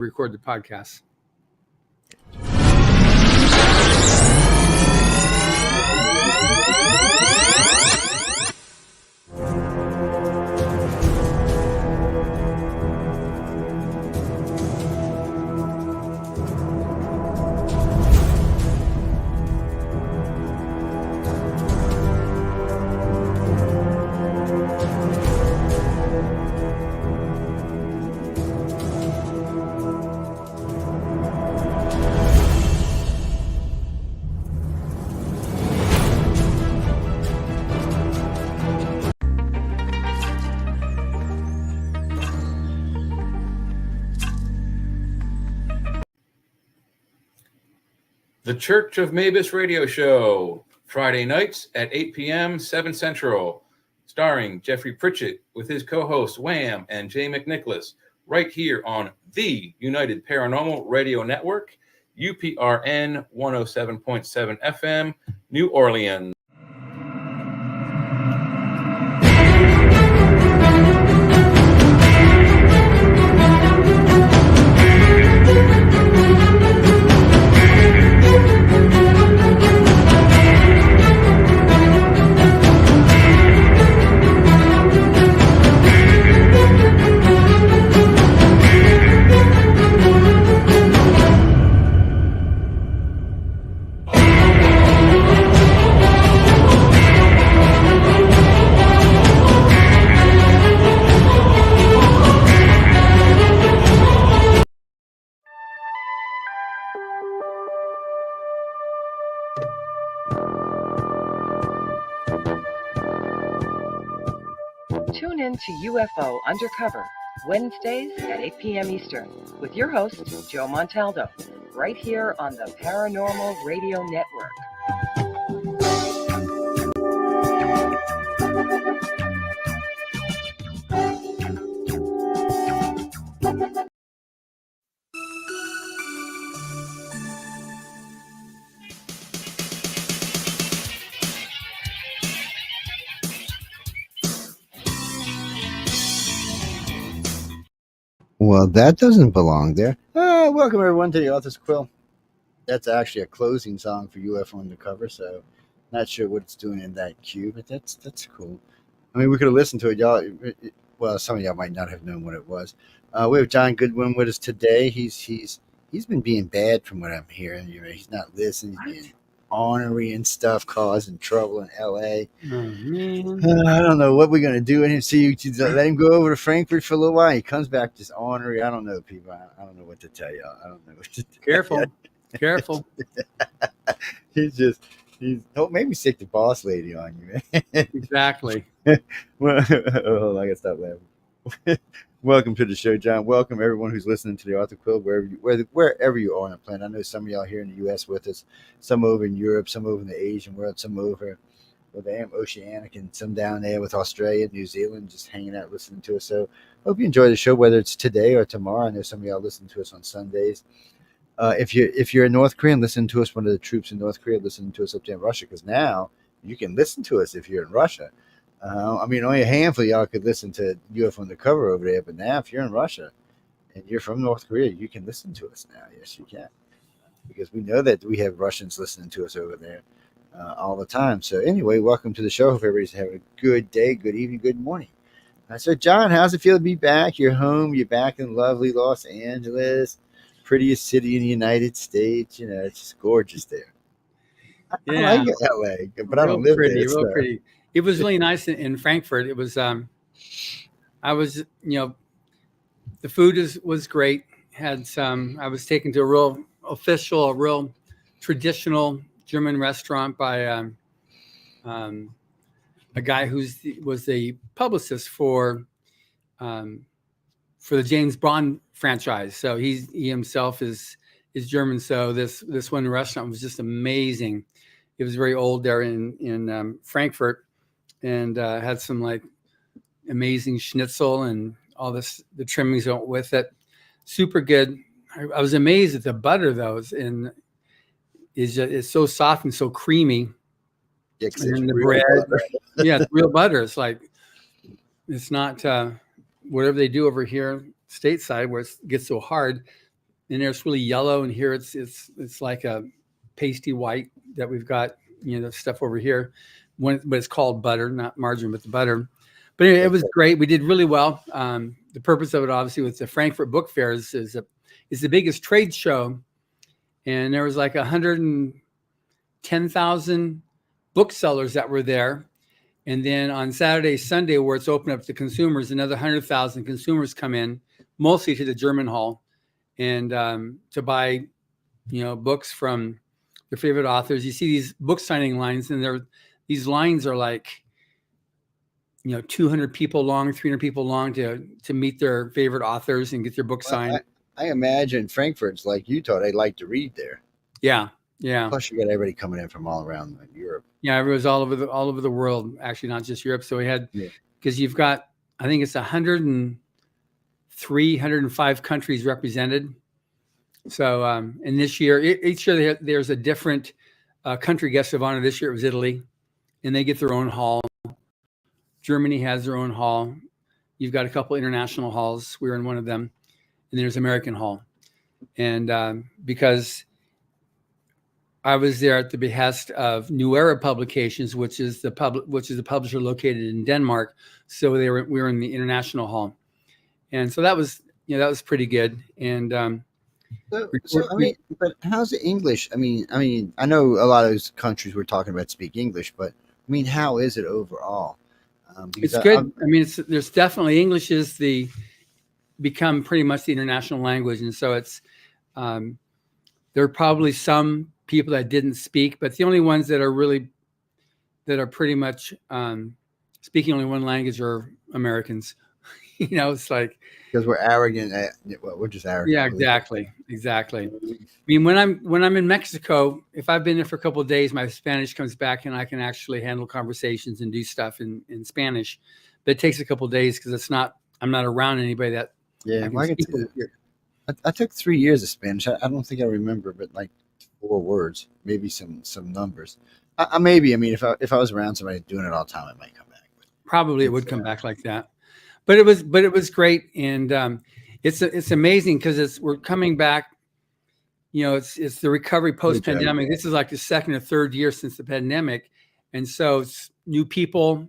record the podcast. The Church of Mavis radio show, Friday nights at 8 p.m., 7 Central, starring Jeffrey Pritchett with his co-hosts Wham and Jay McNicholas, right here on the United Paranormal Radio Network, UPRN 107.7 FM, New Orleans. Tune in to UFO Undercover, Wednesdays at 8 p.m. Eastern, with your host, Joe Montaldo, right here on the Paranormal Radio Network. Well, that doesn't belong there. Welcome, everyone, to the author's Quill. That's actually a closing song for UFO Undercover, so not sure what it's doing in that cue, but that's cool. I mean, we could have listened to it, y'all. Well, some of y'all might not have known what it was. We have John Goodwin with us today. He's been being bad from what I'm hearing. He's not listening. He's being ornery and stuff, causing trouble in L.A. Oh, man. I don't know what we're going to do with him. See, let him go over to Frankfurt for a little while. He comes back just ornery. I don't know, people. I don't know what to tell y'all. I don't know what to tell Careful. Careful. He's maybe sick the boss lady on you, man. Exactly. Well, hold on, I got to stop laughing. Welcome to the show, John. Welcome everyone who's listening to the Author Quill, wherever you are on the planet. I know some of y'all here in the U.S. with us, some over in Europe, some over in the Asian world, some over with the Oceanic, and some down there with Australia, New Zealand, just hanging out listening to us. So hope you enjoy the show, whether it's today or tomorrow. I know some of y'all listen to us on Sundays. If you're in North Korea and listen to us, one of the troops in North Korea listening to us up there in Russia, because now you can listen to us if you're in Russia. I mean, only a handful of y'all could listen to UFO Undercover over there, but now if you're in Russia and you're from North Korea, you can listen to us now. Yes, you can, because we know that we have Russians listening to us over there all the time. So anyway, welcome to the show. Hope everybody's having a good day, good evening, good morning. So, John, how's it feel to be back? You're home. You're back in lovely Los Angeles, prettiest city in the United States. It's just gorgeous there. Yeah. I like LA, but I don't live there. Real pretty. It was really nice in Frankfurt. It was, the food was great. I was taken to a real traditional German restaurant by a guy was the publicist for the James Bond franchise. So he himself is German. So this one restaurant was just amazing. It was very old there in Frankfurt, and had some like amazing schnitzel and all this, the trimmings went with it. Super good. I was amazed at the butter though, and it's so soft and so creamy. And the bread, yeah, it's real butter. It's like, it's not whatever they do over here stateside where it gets so hard. and there it's really yellow, and here it's like a pasty white that we've got, the stuff over here. But it's called butter, not margarine, but the butter. But anyway, it was great. We did really well. The purpose of it, obviously, with the Frankfurt Book Fair is the biggest trade show, and there was like 110,000 booksellers that were there. And then on Saturday, Sunday, where it's open up to consumers, another 100,000 consumers come in, mostly to the German hall, and to buy, books from their favorite authors. You see these book signing lines, and these lines are like, 200 people long, 300 people long to meet their favorite authors and get their book signed. I imagine Frankfurt's like Utah. They like to read there. Yeah. Plus, you got everybody coming in from all around Europe. Yeah, everyone's all over the world. Actually, not just Europe. So we had, because you've got, I think it's 103, 105 countries represented. So, and this year, each year there's a different country guest of honor. This year it was Italy, and they get their own hall. Germany has their own hall. You've got a couple international halls. We were in one of them, and there's American hall. And because I was there at the behest of New Era Publications, which is the publisher located in Denmark. So we were in the international hall, and so that was pretty good. And but how's the English? I mean, I know a lot of those countries we're talking about speak English, but I mean, how is it overall? It's good. There's definitely English is become pretty much the international language, and so it's there are probably some people that didn't speak, but the only ones that are pretty much speaking only one language are Americans. It's like, because we're arrogant. We're just arrogant. Yeah, exactly. I mean, when I'm in Mexico, if I've been there for a couple of days, my Spanish comes back, and I can actually handle conversations and do stuff in Spanish. But it takes a couple of days because I'm not around anybody that. Yeah, I took 3 years of Spanish. I don't think I remember, but like 4 words, maybe some numbers. Maybe. I mean, if I was around somebody doing it all the time, it might come back. Probably it would come back like that. But it was great, and it's amazing because we're coming back. It's the recovery post pandemic. This is like the second or third year since the pandemic, and so it's new people.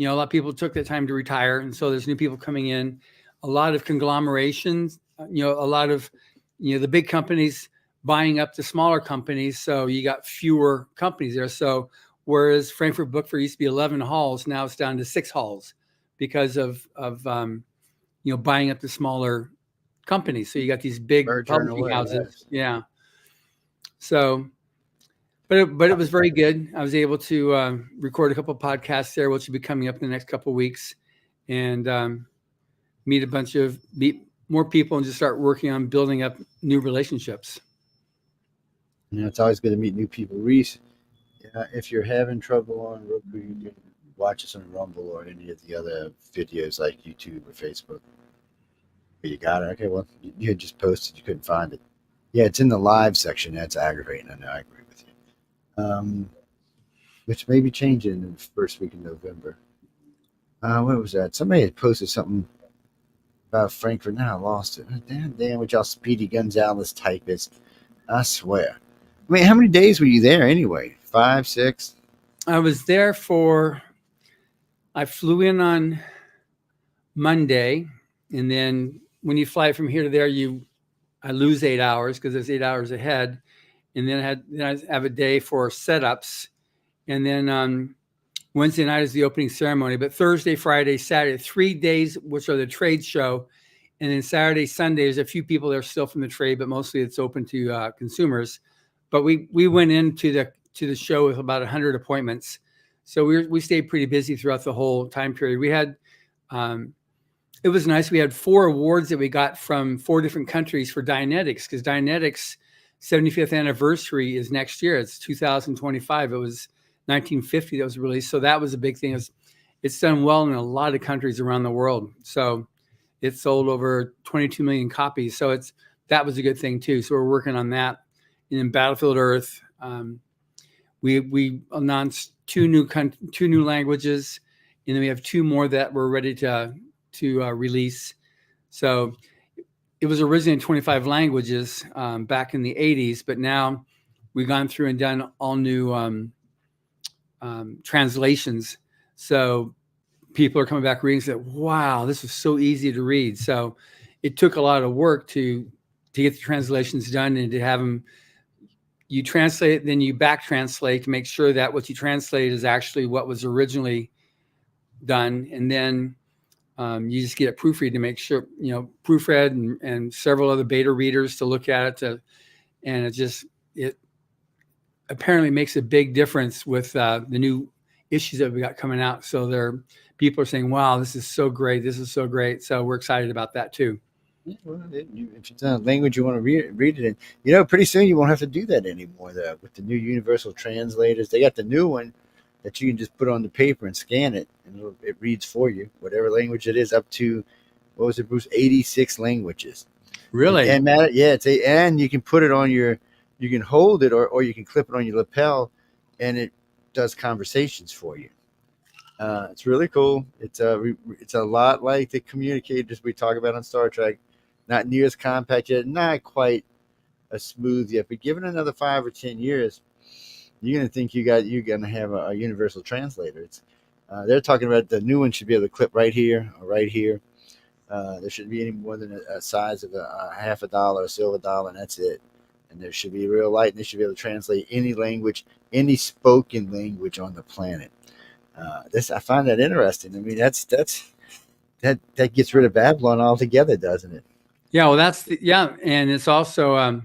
A lot of people took that time to retire, and so there's new people coming in. A lot of conglomerations. A lot of the big companies buying up the smaller companies, so you got fewer companies there. So whereas Frankfurt Book Fair used to be 11 halls, now it's down to 6 halls. Because of buying up the smaller companies, so you got these big publishing houses, yeah. So, but it was very good. I was able to record a couple of podcasts there, which will be coming up in the next couple of weeks, and meet more people and just start working on building up new relationships. It's always good to meet new people. Reese, if you're having trouble on Roku, you can watch us on Rumble or any of the other videos like YouTube or Facebook. But you got it. Okay, well, you had just posted, you couldn't find it. Yeah, it's in the live section. That's aggravating. I know, I agree with you. Which may be changing in the first week of November. What was that? Somebody had posted something about Frankfurt. Now I lost it. Damn, with y'all Speedy Gonzalez typists. I swear. I mean, how many days were you there anyway? 5, 6? I was there I flew in on Monday, and then when you fly from here to there, I lose 8 hours because it's 8 hours ahead, and then I have a day for setups, and then Wednesday night is the opening ceremony. But Thursday, Friday, Saturday, 3 days, which are the trade show, and then Saturday, Sunday, there's a few people there still from the trade, but mostly it's open to consumers. But we went into the show with about 100 appointments. So we stayed pretty busy throughout the whole time period. We had, it was nice. We had 4 awards that we got from 4 different countries for Dianetics, because Dianetics 75th anniversary is next year. It's 2025. It was 1950 that was released. So that was a big thing. It's done well in a lot of countries around the world. So it sold over 22 million copies. So that was a good thing too. So we're working on that. And in Battlefield Earth, we announced 2 new languages, and then we have 2 more that we're ready to release. So it was originally in 25 languages back in the 80s, but now we've gone through and done all new translations. So people are coming back reading and saying, wow, this is so easy to read. So it took a lot of work to get the translations done and to have them, you translate, then you back translate to make sure that what you translate is actually what was originally done. And then you just get it proofread to make sure, proofread and several other beta readers to look at it and it apparently makes a big difference with the new issues that we got coming out. So people are saying, wow, this is so great. This is so great. So we're excited about that too. Yeah, well, if it's a language you want to read it in, pretty soon you won't have to do that anymore. Though with the new universal translators, they got the new one that you can just put on the paper and scan it, and it reads for you, whatever language it is, up to what was it, Bruce? 86 languages. Really? And and you can put it on you can hold it or you can clip it on your lapel, and it does conversations for you. It's really cool. It's a lot like the communicators we talk about on Star Trek. Not near as compact yet, not quite as smooth yet. But given another 5 or 10 years, you're gonna think you're gonna have a universal translator. They're talking about the new one should be able to clip right here or right here. There shouldn't be any more than a size of a half a dollar, a silver dollar, and that's it. And there should be real light, and they should be able to translate any language, any spoken language on the planet. I find that interesting. I mean, that gets rid of Babylon altogether, doesn't it? Yeah, well, and it's also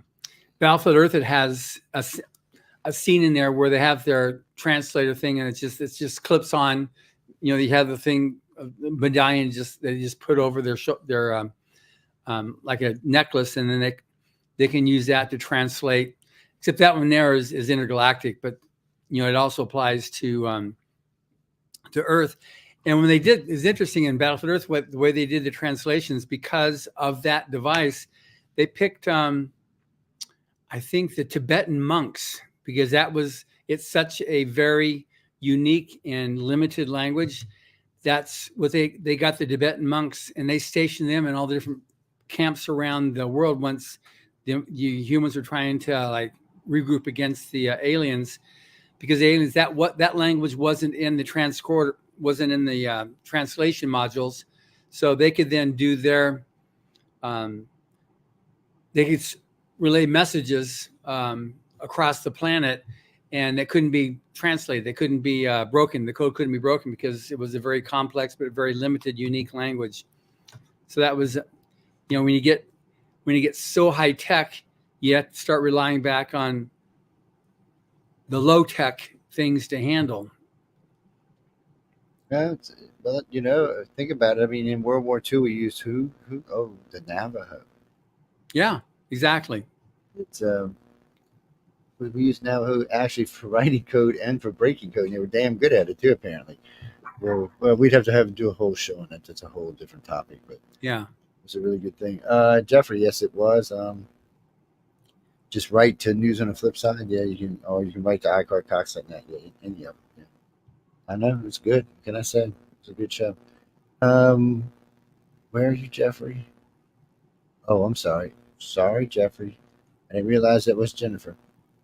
Battlefield Earth. It has a scene in there where they have their translator thing, and it just clips on. You have the thing, medallion, they just put over their like a necklace, and then they can use that to translate. Except that one there is intergalactic, but it also applies to Earth. And when they did, it's interesting in Battlefield Earth, the way they did the translations, because of that device, they picked, I think, the Tibetan monks, because it's such a very unique and limited language. That's what they got the Tibetan monks, and they stationed them in all the different camps around the world once the humans were trying to regroup against the aliens, because the aliens, that language wasn't in the translation modules, so they could then do their they could relay messages across the planet, and they couldn't be translated. They couldn't be broken. The code couldn't be broken because it was a very complex but very limited, unique language. So that was, when you get so high tech, you have to start relying back on the low tech things to handle. Yeah, but think about it. I mean, in World War II, we used who? Oh, the Navajo. Yeah, exactly. It's we used Navajo actually for writing code and for breaking code. And they were damn good at it too, apparently. Well, we'd have to do a whole show on it. That's a whole different topic, but yeah, it was a really good thing. Jeffrey, yes, it was. Just write to News on the Flip Side. Yeah, you can write to iCarCox.net. Yeah, any of them. Yeah. I know, it's good. What can I say? It's a good show. Where are you, Jeffrey? Oh, I'm sorry. Sorry, Jeffrey. I didn't realize that was Jennifer.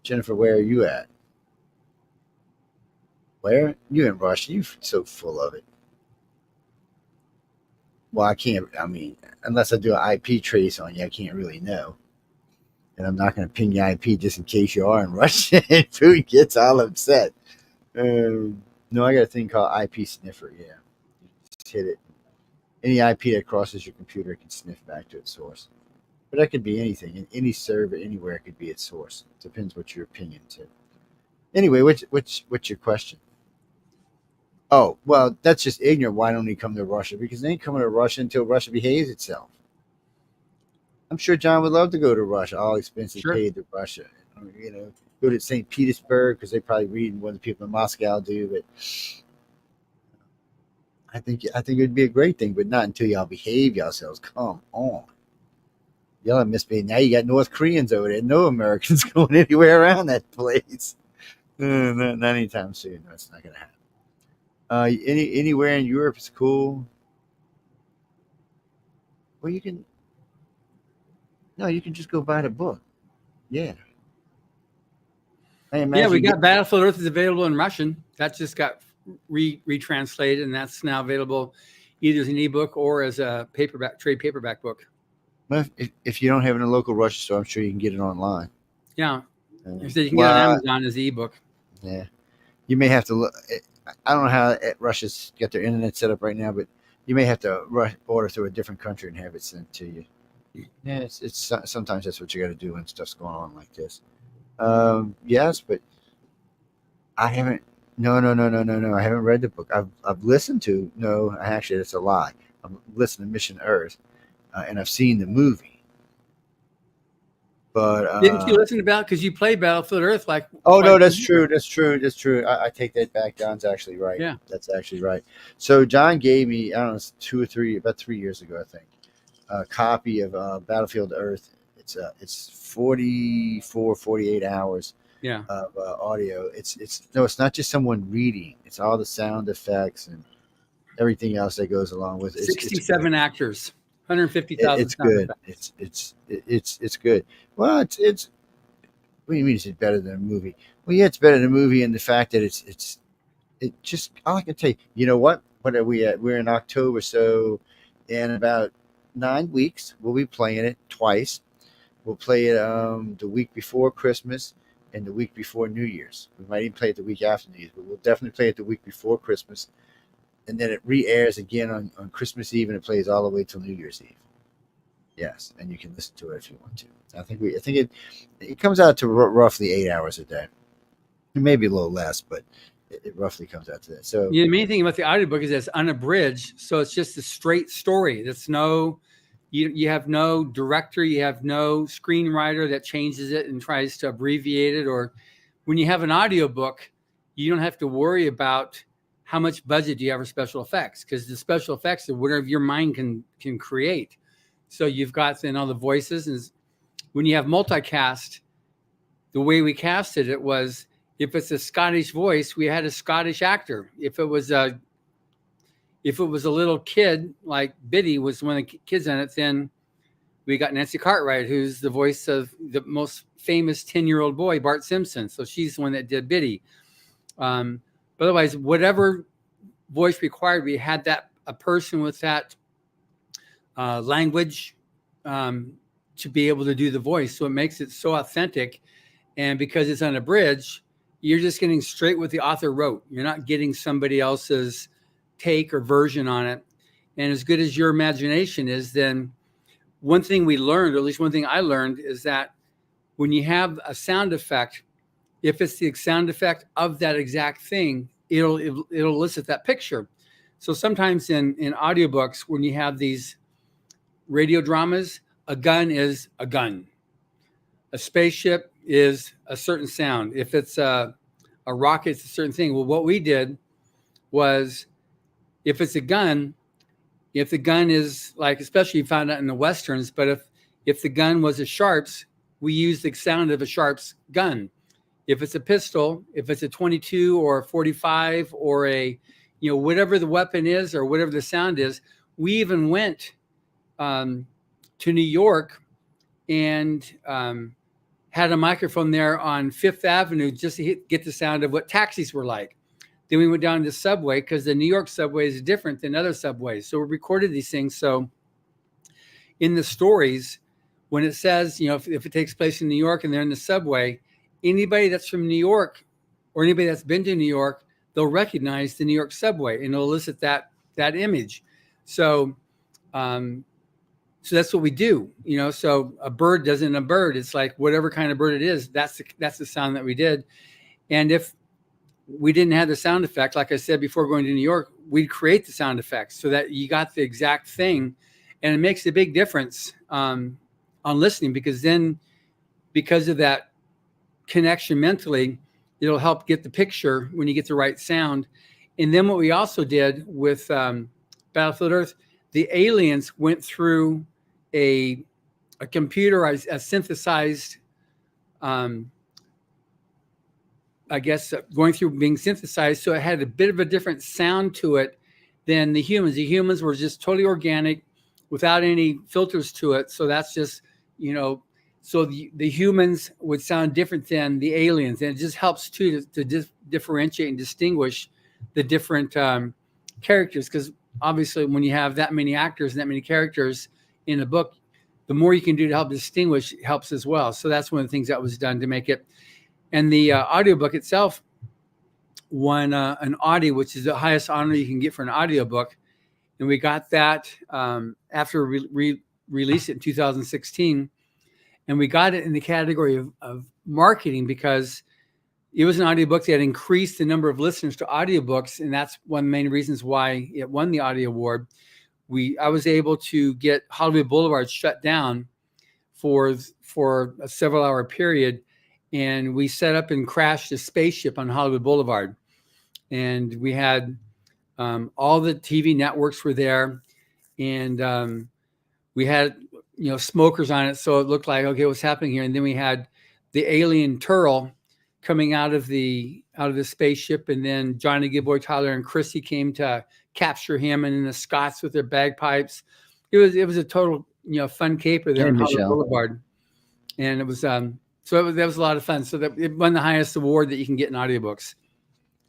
Jennifer, where are you at? Where? You in Russia. You're so full of it. Well, I can't, unless I do an IP trace on you, I can't really know. And I'm not going to ping your IP just in case you are in Russia and Food gets all upset. No, I got a thing called IP sniffer. Yeah. You just hit it. Any IP that crosses your computer can sniff back to its source. But that could be anything. In any server, anywhere, it could be its source. It depends what you're pinging to. Anyway, what's your question? Oh, well, that's just ignorant. Why don't he come to Russia? Because they ain't coming to Russia until Russia behaves itself. I'm sure John would love to go to Russia. All expenses paid to Russia. Go to St. Petersburg because they probably read what the people in Moscow do. But I think it would be a great thing, but not until y'all behave yourselves. Come on. Y'all have misbehaved. Now you got North Koreans over there. No Americans going anywhere around that place. Not anytime soon. That's not going to happen. Anywhere in Europe is cool. Well, you can. No, you can just go buy the book. Yeah. I Yeah, we imagine. got Battlefield Earth is available in Russian. That just got retranslated, and that's now available either as an ebook or as a trade paperback book. Well, if you don't have it in a local Russian store, I'm sure you can get it online. Yeah, you can get it Well, on Amazon as an ebook. yeah. You may have to look. I don't know how Russia's got their internet set up right now, but you may have to order through a different country and have it sent to you. Yeah, it's sometimes that's what you got to do when stuff's going on like this. Yes, but I haven't. No. I haven't read the book. I've listened to. No, actually, that's a lie. I've listened to Mission Earth, and I've seen the movie. But didn't you listen about because you played Battlefield Earth like? Oh no, that's true. That's true. I take that back. John's actually right. Yeah, that's actually right. So John gave me, I don't know, about 3 years ago, I think, a copy of Battlefield Earth. It's 48 hours. Yeah. Of audio. It's not just someone reading. It's all the sound effects and everything else that goes along with it. 67 actors, 150,000. It's good. It's good. Well, it's. What do you mean? Is it better than a movie? Well, yeah, it's better than a movie in the fact that it just. All I can tell you. You know what? What are we at? We're in October, so in about 9 weeks we'll be playing it twice. We'll play it the week before Christmas and the week before New Year's. We might even play it the week after New Year's, but we'll definitely play it the week before Christmas. And then it re-airs again on Christmas Eve, and it plays all the way till New Year's Eve. Yes, and you can listen to it if you want to. I think it comes out to roughly 8 hours a day. It may be a little less, but it roughly comes out to that. So the main thing about the audiobook is that it's unabridged, so it's just a straight story. That's you have no director, you have no screenwriter that changes it and tries to abbreviate it. Or when you have an audiobook, you don't have to worry about how much budget do you have for special effects, because the special effects are whatever your mind can create. So you've got then all the voices. And when you have multicast, the way we casted it was, if it's a Scottish voice, we had a Scottish actor. If it was a little kid, like Biddy was one of the kids in it, then we got Nancy Cartwright, who's the voice of the most famous 10-year-old boy, Bart Simpson. So she's the one that did Biddy. But otherwise, whatever voice required, we had a person with that language to be able to do the voice. So it makes it so authentic. And because it's unabridged, you're just getting straight what the author wrote. You're not getting somebody else's take or version on it. And as good as your imagination is, then one thing we learned, or at least one thing I learned, is that when you have a sound effect, if it's the sound effect of that exact thing, it'll elicit that picture. So sometimes in audiobooks, when you have these radio dramas, a gun is a gun. A spaceship is a certain sound. If it's a rocket, it's a certain thing. Well, what we did was, if it's a gun, if the gun is like, especially you found out in the Westerns, but if the gun was a Sharps, we use the sound of a Sharps gun. If it's a pistol, if it's a 22 or a 45 or whatever the weapon is or whatever the sound is, we even went to New York and had a microphone there on Fifth Avenue just to get the sound of what taxis were like. Then we went down to the subway, because the New York subway is different than other subways. So we recorded these things. So in the stories, when it says, if it takes place in New York and they're in the subway, anybody that's from New York or anybody that's been to New York, they'll recognize the New York subway and it'll elicit that image. So that's what we do, so a bird doesn't a bird. It's like whatever kind of bird it is, that's the sound that we did. And if we didn't have the sound effect, like I said before going to New York, we'd create the sound effects so that you got the exact thing. And it makes a big difference on listening, because of that connection mentally, it'll help get the picture when you get the right sound. And then what we also did with Battlefield Earth, the aliens went through a computerized, a synthesized, going through being synthesized. So it had a bit of a different sound to it than the humans. The humans were just totally organic without any filters to it. So that's just, so the humans would sound different than the aliens, and it just helps too to differentiate and distinguish the different characters, because obviously when you have that many actors and that many characters in a book, the more you can do to help distinguish helps as well. So that's one of the things that was done to make it. And the audiobook itself won an Audie, which is the highest honor you can get for an audiobook. And we got that after we released it in 2016. And we got it in the category of marketing, because it was an audiobook that increased the number of listeners to audiobooks. And that's one of the main reasons why it won the Audie Award. I was able to get Hollywood Boulevard shut down for a several-hour period, and we set up and crashed a spaceship on Hollywood Boulevard. And we had all the TV networks were there, and we had smokers on it, so it looked like, okay, what's happening here? And then we had the alien Turl coming out of the spaceship, and then Johnny Giboy Tyler and Chrissy came to capture him, and then the Scots with their bagpipes. It was a total fun caper there on Hollywood Boulevard, and it was that was a lot of fun. So that it won the highest award that you can get in audiobooks.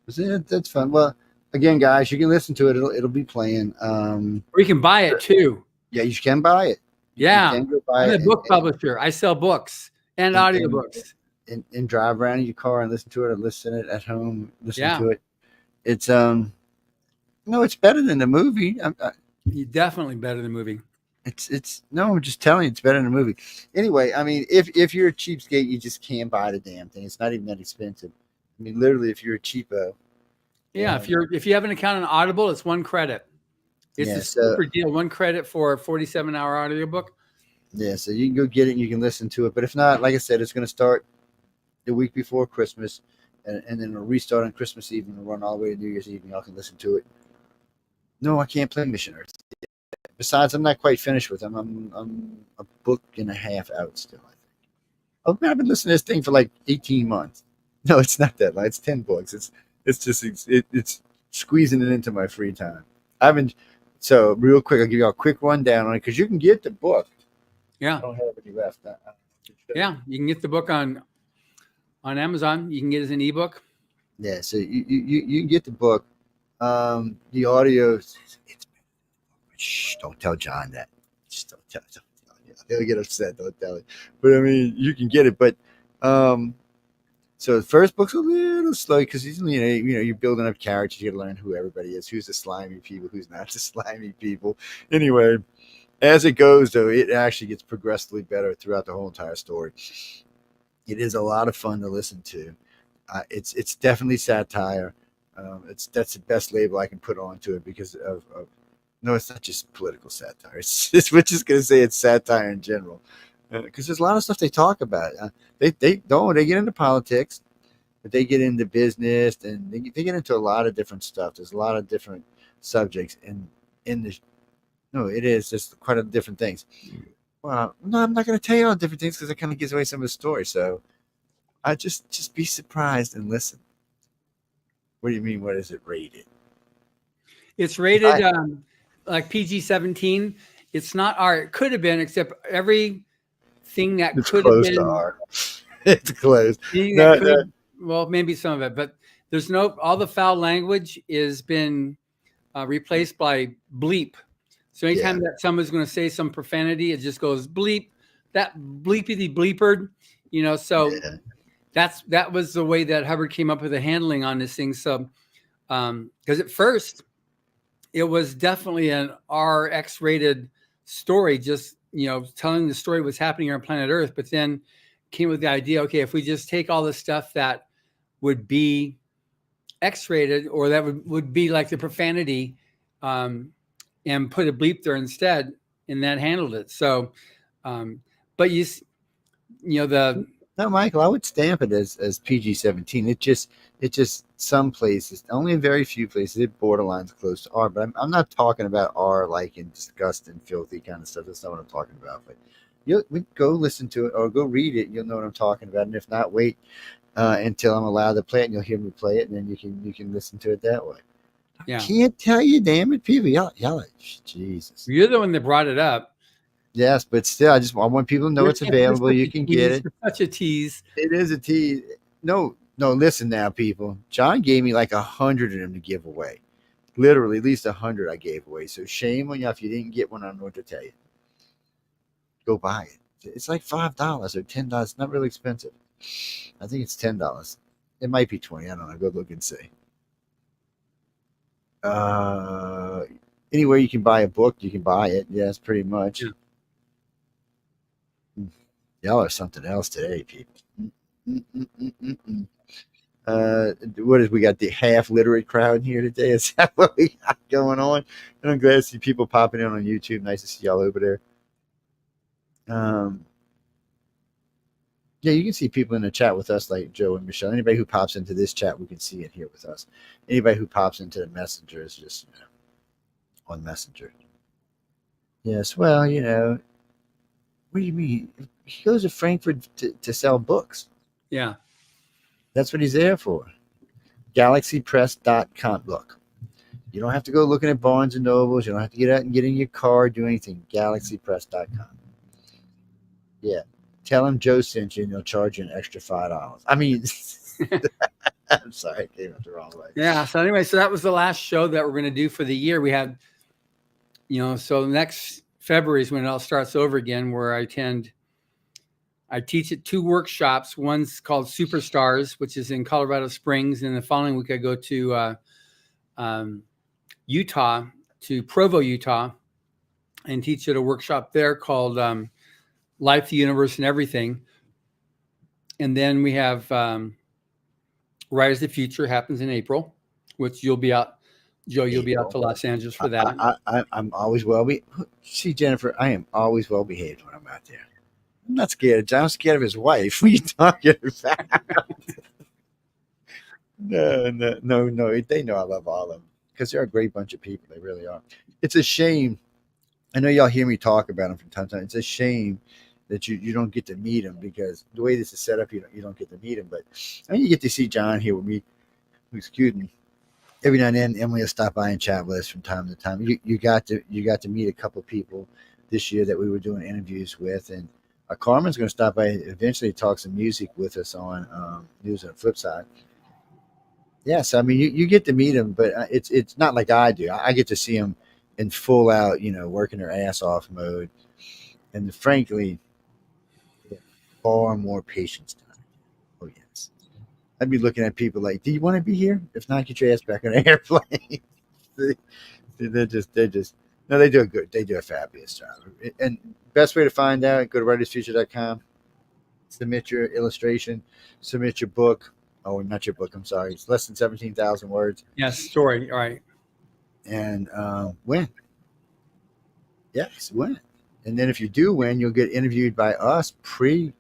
That's fun. Well, again, guys, you can listen to it. It'll be playing. Or you can buy it too. Yeah, you can buy it. Yeah, you can go buy I'm it a book publisher. I sell books and audiobooks. And drive around in your car and listen to it, or listen it at home. Listen to it. It's it's better than the movie. Definitely better than the movie. I'm just telling you, it's better than the movie. Anyway, I mean, if you're a cheapskate, you just can't buy the damn thing. It's not even that expensive. I mean, literally, if you're a cheapo. Yeah, if you have an account on Audible, it's 1 credit. It's a super deal. 1 credit for a 47-hour audiobook. Yeah, so you can go get it and you can listen to it. But if not, like I said, it's going to start the week before Christmas, and then it'll restart on Christmas Eve and it'll run all the way to New Year's Eve, and y'all can listen to it. No, I can't play Mission Earth. Besides, I'm not quite finished with them. I'm a book and a half out still, I think. I've been listening to this thing for like 18 months. No, it's not that long. It's 10 books. It's squeezing it into my free time. So real quick, I'll give you a quick rundown on it, because you can get the book. Yeah. I don't have any left. Yeah, you can get the book on Amazon. You can get it as an ebook. Yeah, so you can get the book. The audio, don't tell John that. Just don't tell him. He'll get upset. Don't tell him. But I mean, you can get it. But so the first book's a little slow, because you're building up characters. You got to learn who everybody is, who's the slimy people, who's not the slimy people. Anyway, as it goes, though, it actually gets progressively better throughout the whole entire story. It is a lot of fun to listen to. It's definitely satire. That's the best label I can put onto it, because of no, it's not just political satire. We're just gonna say it's satire in general, because there's a lot of stuff they talk about. They get into politics, but they get into business, and they get into a lot of different stuff. There's a lot of different subjects it is just quite a different things. Well, no, I'm not going to tell you all different things, because it kind of gives away some of the story. So I just be surprised and listen. What do you mean? What is it rated? It's rated like PG-17. It's not R. It could have been, except everything that could have been. To R. It's close. Well, maybe some of it, but there's all the foul language is been replaced by bleep. So anytime that someone's going to say some profanity, it just goes bleep, that bleepity bleepered, so that was the way that Hubbard came up with the handling on this thing. So, because at first it was definitely an RX rated story, just, telling the story what's happening here on planet Earth, but then came with the idea, okay, if we just take all the stuff that would be X rated, or that would be like the profanity, and put a bleep there instead, and that handled it. So, but no, Michael, I would stamp it as PG-17. It just some places, only in very few places, it borderlines close to R. But I'm not talking about R like in disgusting, filthy kind of stuff. That's not what I'm talking about. But we go listen to it or go read it. You'll know what I'm talking about. And if not, wait until I'm allowed to play it, and you'll hear me play it, and then you can listen to it that way. Yeah. Can't tell you, damn it, people. Y'all like, Jesus. You're the one that brought it up. Yes, but still, I want people to know it's available. You can get it. You're such a tease. It is a tease. No, no, listen now, people. John gave me like 100 of them to give away. Literally, at least 100 I gave away. So shame on you if you didn't get one. I don't know what to tell you. Go buy it. It's like $5 or $10. It's not really expensive. I think it's $10. It might be 20. I don't know. Go look and see. Anywhere you can buy a book, you can buy it. Yes, pretty much. Yeah. Y'all are something else today, people. What is we got the half literate crowd here today? Is that what we got going on? And I'm glad to see people popping in on YouTube. Nice to see y'all over there. Yeah, you can see people in the chat with us, like Joe and Michelle. Anybody who pops into this chat, we can see it here with us. Anybody who pops into the messenger is just on Messenger. Yes, well, what do you mean? He goes to Frankfurt to sell books. Yeah. That's what he's there for. GalaxyPress.com. Look, you don't have to go looking at Barnes and Nobles. You don't have to get out and get in your car, do anything. GalaxyPress.com. Yeah. Tell him Joe sent you and he'll charge you an extra $5. I mean, I'm sorry, I came out the wrong way. Yeah. So anyway, so that was the last show that we're going to do for the year. We had, so next February is when it all starts over again, where I teach at 2 workshops. One's called Superstars, which is in Colorado Springs. And the following week I go to Utah, to Provo, Utah, and teach at a workshop there called Life, the Universe, and Everything. And then we have Rise the Future happens in April, which you'll be out. Joe, you'll be out to Los Angeles for that. I'm always see, Jennifer, I am always well behaved when I'm out there. I'm not scared of John. I'm scared of his wife. What are you talking about? No. They know I love all of them because they're a great bunch of people. They really are. It's a shame. I know y'all hear me talk about them from time to time. It's a shame that you don't get to meet them because the way this is set up, you don't get to meet them. But I mean, you get to see John here with me, who's cute, and every now and then Emily will stop by and chat with us from time to time. You got to meet a couple people this year that we were doing interviews with, and Carmen's going to stop by eventually, talk some music with us on News on the Flip Side. Yes, I mean you get to meet them, but it's not like I do. I get to see them in full out, working their ass off mode, and frankly, far more patience than I do. Oh yes, I'd be looking at people like, "Do you want to be here? If not, get your ass back on an airplane." They're just no, they do a good. They do a fabulous job. And best way to find out, go to writersfuture.com. Submit your illustration. Submit your book. Oh, not your book. I'm sorry. It's less than 17,000 words. Yes, story. All right. And win. Yes, win. And then if you do win, you'll get interviewed by us pre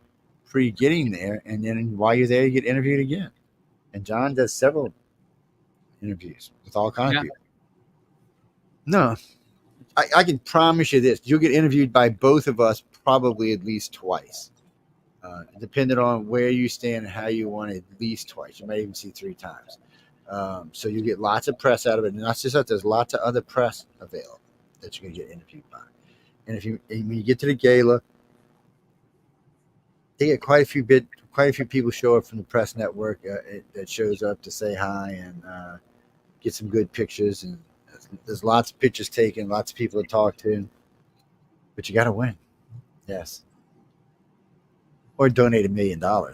getting there. And then while you're there, you get interviewed again. And John does several interviews with all kinds of people. No, I can promise you this. You'll get interviewed by both of us probably at least twice. Depending on where you stand and how you want it, at least twice. You might even see 3 times. So you get lots of press out of it. And not just that, there's lots of other press available that you're going to get interviewed by. And when you get to the gala, they get quite a few people show up from the press network that shows up to say hi and get some good pictures. And there's lots of pictures taken, lots of people to talk to. But you got to win. Yes. Or donate $1 million. That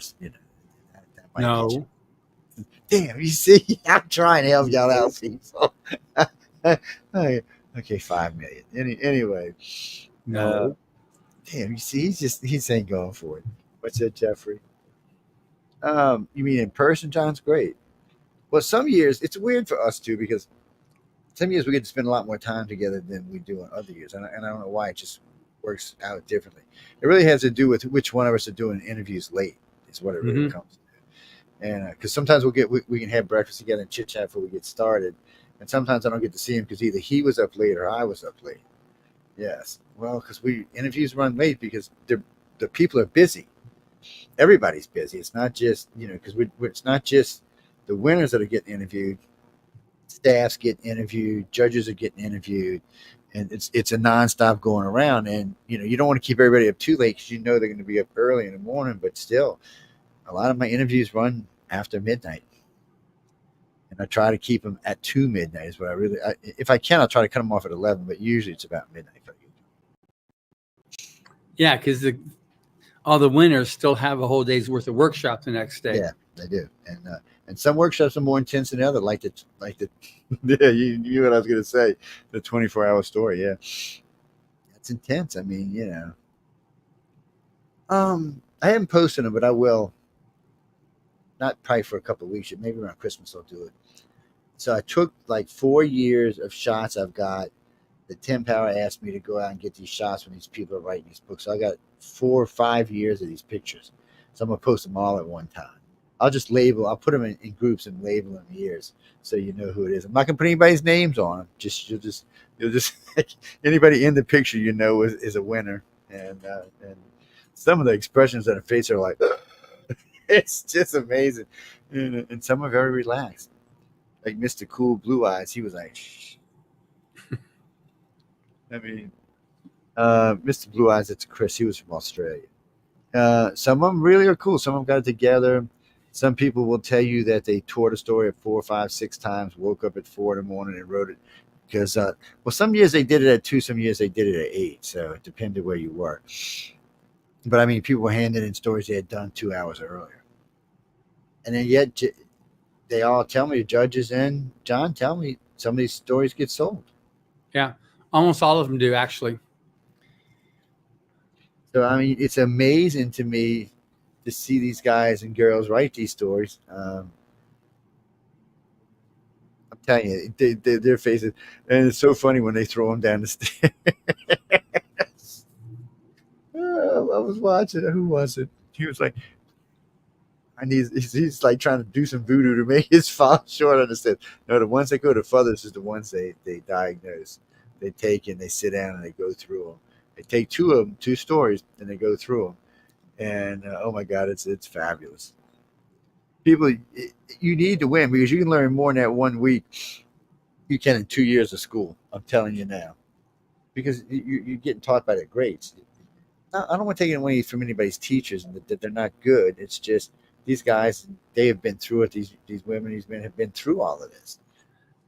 might No. Damn, you see, I'm trying to help y'all out, people. Okay, 5 million. Anyway. No. Damn, you see, he's ain't going for it. What's that, Jeffrey? You mean in person, John's great. Well, some years it's weird for us too because some years we get to spend a lot more time together than we do on other years, and I don't know why. It just works out differently. It really has to do with which one of us are doing interviews late. Is what it really comes to. And because sometimes we can have breakfast together and chit chat before we get started, and sometimes I don't get to see him because either he was up late or I was up late. Yes, well, because interviews run late because the people are busy. Everybody's busy. It's not just because it's not just the winners that are getting interviewed. Staffs get interviewed. Judges are getting interviewed. and it's a nonstop going around. And you don't want to keep everybody up too late because they're going to be up early in the morning. But still, a lot of my interviews run after midnight, and I try to keep them at 2 midnight. Is what if I can, I'll try to cut them off at 11. But usually it's about midnight. Yeah, because all the winners still have a whole day's worth of workshop the next day. Yeah, they do, and some workshops are more intense than the other. Like the yeah, you knew what I was going to say. The 24-hour story, yeah, that's intense. I mean, I haven't posted them, but I will. Not probably for a couple of weeks. Maybe around Christmas I'll do it. So I took like 4 years of shots I've got. The 10 Power asked me to go out and get these shots when these people are writing these books. So I got 4 or 5 years of these pictures. So I'm going to post them all at one time. I'll just I'll put them in groups and label them years so you know who it is. I'm not going to put anybody's names on them. You'll just anybody in the picture is a winner. And some of the expressions on their face are like, it's just amazing. And some are very relaxed. Like Mr. Cool Blue Eyes, he was like, shh. I mean, Mr. Blue Eyes, it's Chris. He was from Australia. Some of them really are cool. Some of them got it together. Some people will tell you that they toured a story 4, 5, 6 times, woke up at 4 in the morning and wrote it. Because, some years they did it at 2, some years they did it at 8. So it depended where you were. But I mean, people were handing in stories they had done 2 hours earlier. And then yet they all tell me, judges and John tell me, some of these stories get sold. Yeah, almost all of them do, actually. So, I mean, it's amazing to me to see these guys and girls write these stories. I'm telling you, their faces, and it's so funny when they throw them down the stairs. I was watching. Who was it? He was like, and he's like trying to do some voodoo to make his fall short on the stairs. No, the ones that go to furthest is the ones they diagnose. They take and they sit down and they go through them. They take 2 of them, 2 stories, and they go through them. And oh my God, it's fabulous. People, you need to win because you can learn more in that 1 week you can in 2 years of school. I'm telling you now, because you're getting taught by the greats. I don't want to take it away from anybody's teachers and that they're not good. It's just these guys, they have been through it. These women, these men have been through all of this.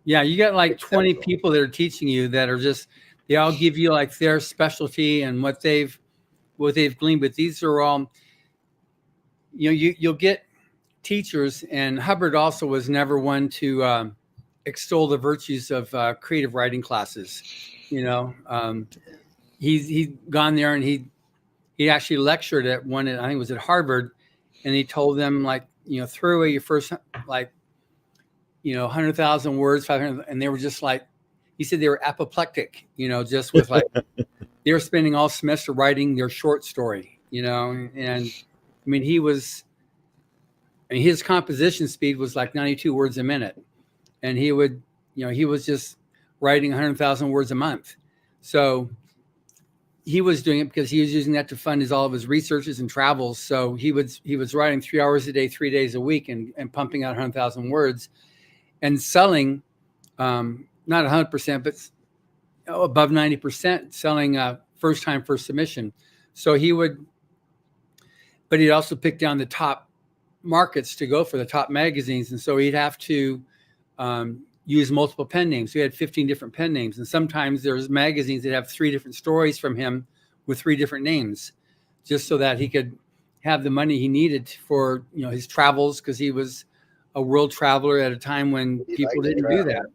Yeah, you got like 20 people that are teaching you that are just, they all give you like their specialty and what they've gleaned. But these are all, you'll get teachers, and Hubbard also was never one to extol the virtues of creative writing classes. He's gone there and he actually lectured at one, I think it was at Harvard, and he told them throw away your first 100,000 words, 500, and they were just like, he said they were apoplectic, just with like, they were spending all semester writing their short story, and I mean, his composition speed was like 92 words a minute, and he was just writing 100,000 words a month. So he was doing it because he was using that to fund all of his researches and travels. So he was writing 3 hours a day, 3 days a week, and pumping out 100,000 words and selling, not 100%, but above 90%, selling first submission. So but he'd also pick down the top markets to go for, the top magazines. And so he'd have to use multiple pen names. So he had 15 different pen names. And sometimes there's magazines that have 3 different stories from him with 3 different names, just so that he could have the money he needed for, his travels. Cause he was a world traveler at a time when people didn't do that.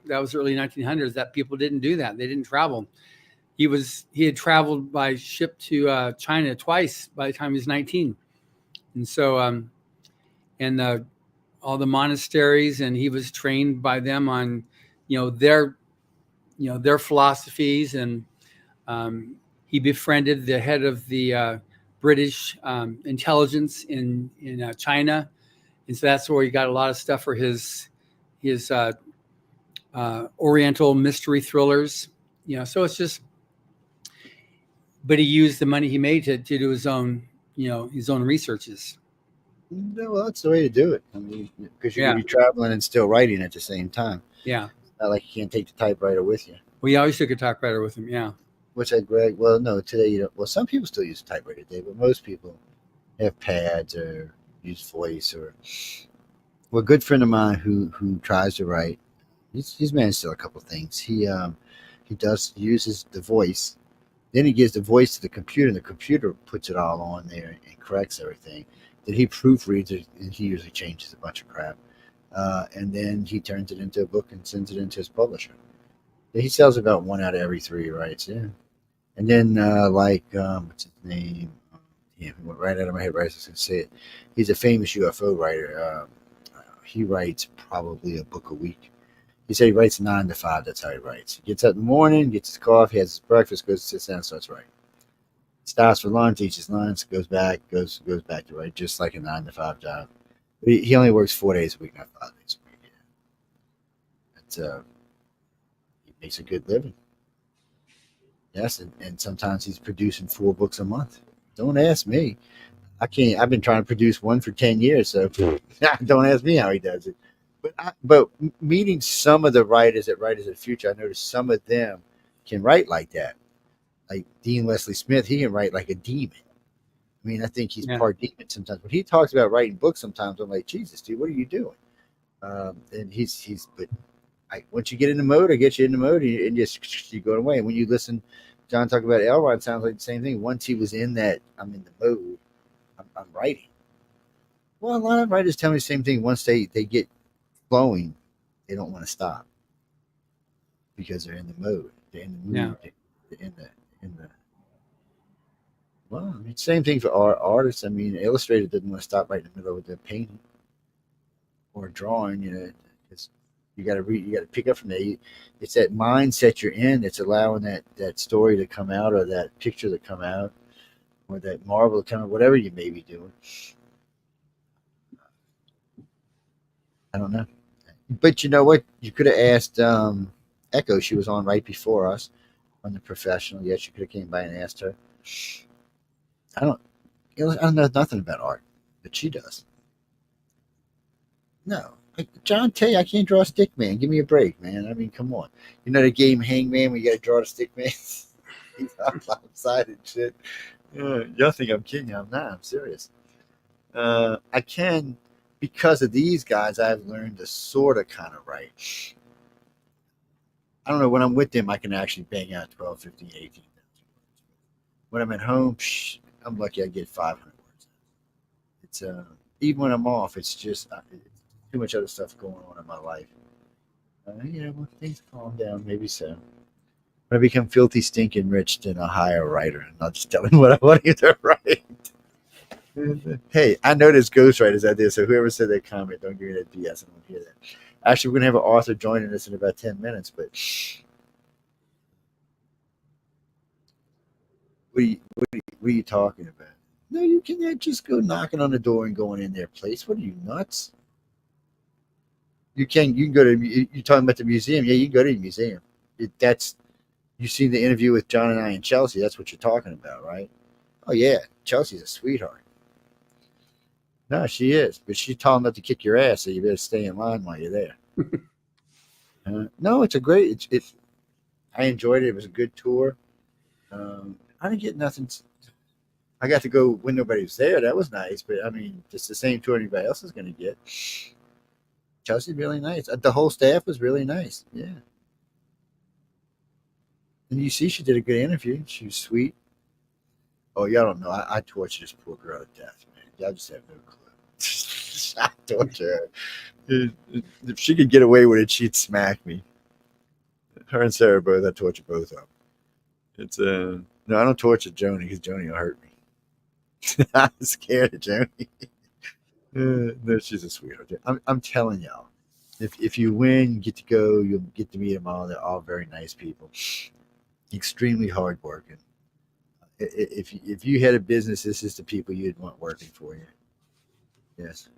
That was early 1900s, that people didn't do that. They didn't travel. He had traveled by ship to China twice by the time he was 19. And so, all the monasteries, and he was trained by them on, their philosophies. And he befriended the head of the British intelligence in China. And so that's where he got a lot of stuff for his Oriental mystery thrillers. So it's just, but he used the money he made to do his own researches. No, well, that's the way to do it. I mean, because you're going to be traveling and still writing at the same time. Yeah. It's not like you can't take the typewriter with you. We always took a typewriter with him. Yeah. What's that, Greg? Well, no, today you don't. Well, some people still use a typewriter today, but most people have pads or use voice or. Well, a good friend of mine who tries to write, he's managed to do a couple of things. He does uses the voice, then he gives the voice to the computer, and the computer puts it all on there and corrects everything. Then he proofreads it, and he usually changes a bunch of crap, and then he turns it into a book and sends it into his publisher. He sells about one out of every three he writes. Yeah. And then, what's his name? Yeah, he went right out of my head right as I was going to say it. He's a famous UFO writer. He writes probably a book a week. He said he writes 9 to 5. That's how he writes. He gets up in the morning, gets his coffee, has his breakfast, goes, sits down, starts writing. Stops for lunch, eats his lunch, goes back to write, just like a 9 to 5 job. He only works 4 days a week, not 5 days a week. Yeah. It's he makes a good living. Yes, and sometimes he's producing 4 books a month. Don't ask me. I can't. I've been trying to produce one for 10 years, so don't ask me how he does it. But meeting some of the writers at Writers of the Future, I noticed some of them can write like that. Like Dean Wesley Smith, he can write like a demon. I mean, I think he's part demon sometimes. When he talks about writing books, sometimes I'm like, Jesus, dude, what are you doing? And but once you get in the mode, I get you in the mode, and just you go away. And when you listen, John talk about Elrod, it sounds like the same thing. Once he was in that, I'm in the mode. I'm writing. Well, a lot of writers tell me the same thing. Once they get flowing, they don't want to stop because they're in the mode. They're in the mood. Yeah. They're in the. Well, I mean, same thing for artists. I mean, illustrator doesn't want to stop right in the middle of their painting or drawing. You know, it's, you got to pick up from there. It's that mindset you're in that's allowing that story to come out, or that picture to come out, or that marble to come out, whatever you may be doing. I don't know. But you know what? You could have asked Echo. She was on right before us on the professional. Yes, you could have came by and asked her. I don't know nothing about art, but she does. No. John, tell you, I can't draw a stick man. Give me a break, man. I mean, come on. You know the game Hangman where you got to draw the stick man? He's outside and shit. Y'all think I'm kidding you. I'm not. I'm serious. I can, because of these guys, I've learned to sort of kind of write. I don't know. When I'm with them, I can actually bang out 12, 15, 18,000 words. When I'm at home, I'm lucky I get 500 words. It's even when I'm off, it's just too much other stuff going on in my life. When things calm down, maybe so. When I become filthy, stinking rich, then I'll hire a writer, and I'll just tell him what I want him to write. Hey, I know there's ghostwriters out there, so whoever said that comment, don't give me that BS. I don't hear that. Actually, we're going to have an author joining us in about 10 minutes, but what are you talking about? No, you can't just go knocking on the door and going in their place. What are you, nuts? You can go to, you're talking about the museum. Yeah, you can go to the museum. You seen the interview with John and I and Chelsea. That's what you're talking about, right? Oh, yeah. Chelsea's a sweetheart. No, she is. But she's telling them to kick your ass, so you better stay in line while you're there. No, it's a great, I enjoyed it. It was a good tour. I didn't get nothing. I got to go when nobody was there. That was nice. But, I mean, it's the same tour anybody else is going to get. Chelsea's really nice. The whole staff was really nice. Yeah. And you see, she did a good interview. She was sweet. Oh, y'all don't know. I tortured this poor girl to death, man. Y'all just have no clue. I torture her. If she could get away with it, she'd smack me. Her and Sarah both, I torture both of them. It's no, I don't torture Joni because Joni will hurt me. I'm scared of Joni. No, she's a sweetheart. I'm telling y'all, if you win, you get to go. You'll get to meet them all. They're all very nice people. Extremely hardworking. If you had a business, this is the people you'd want working for you. Yes.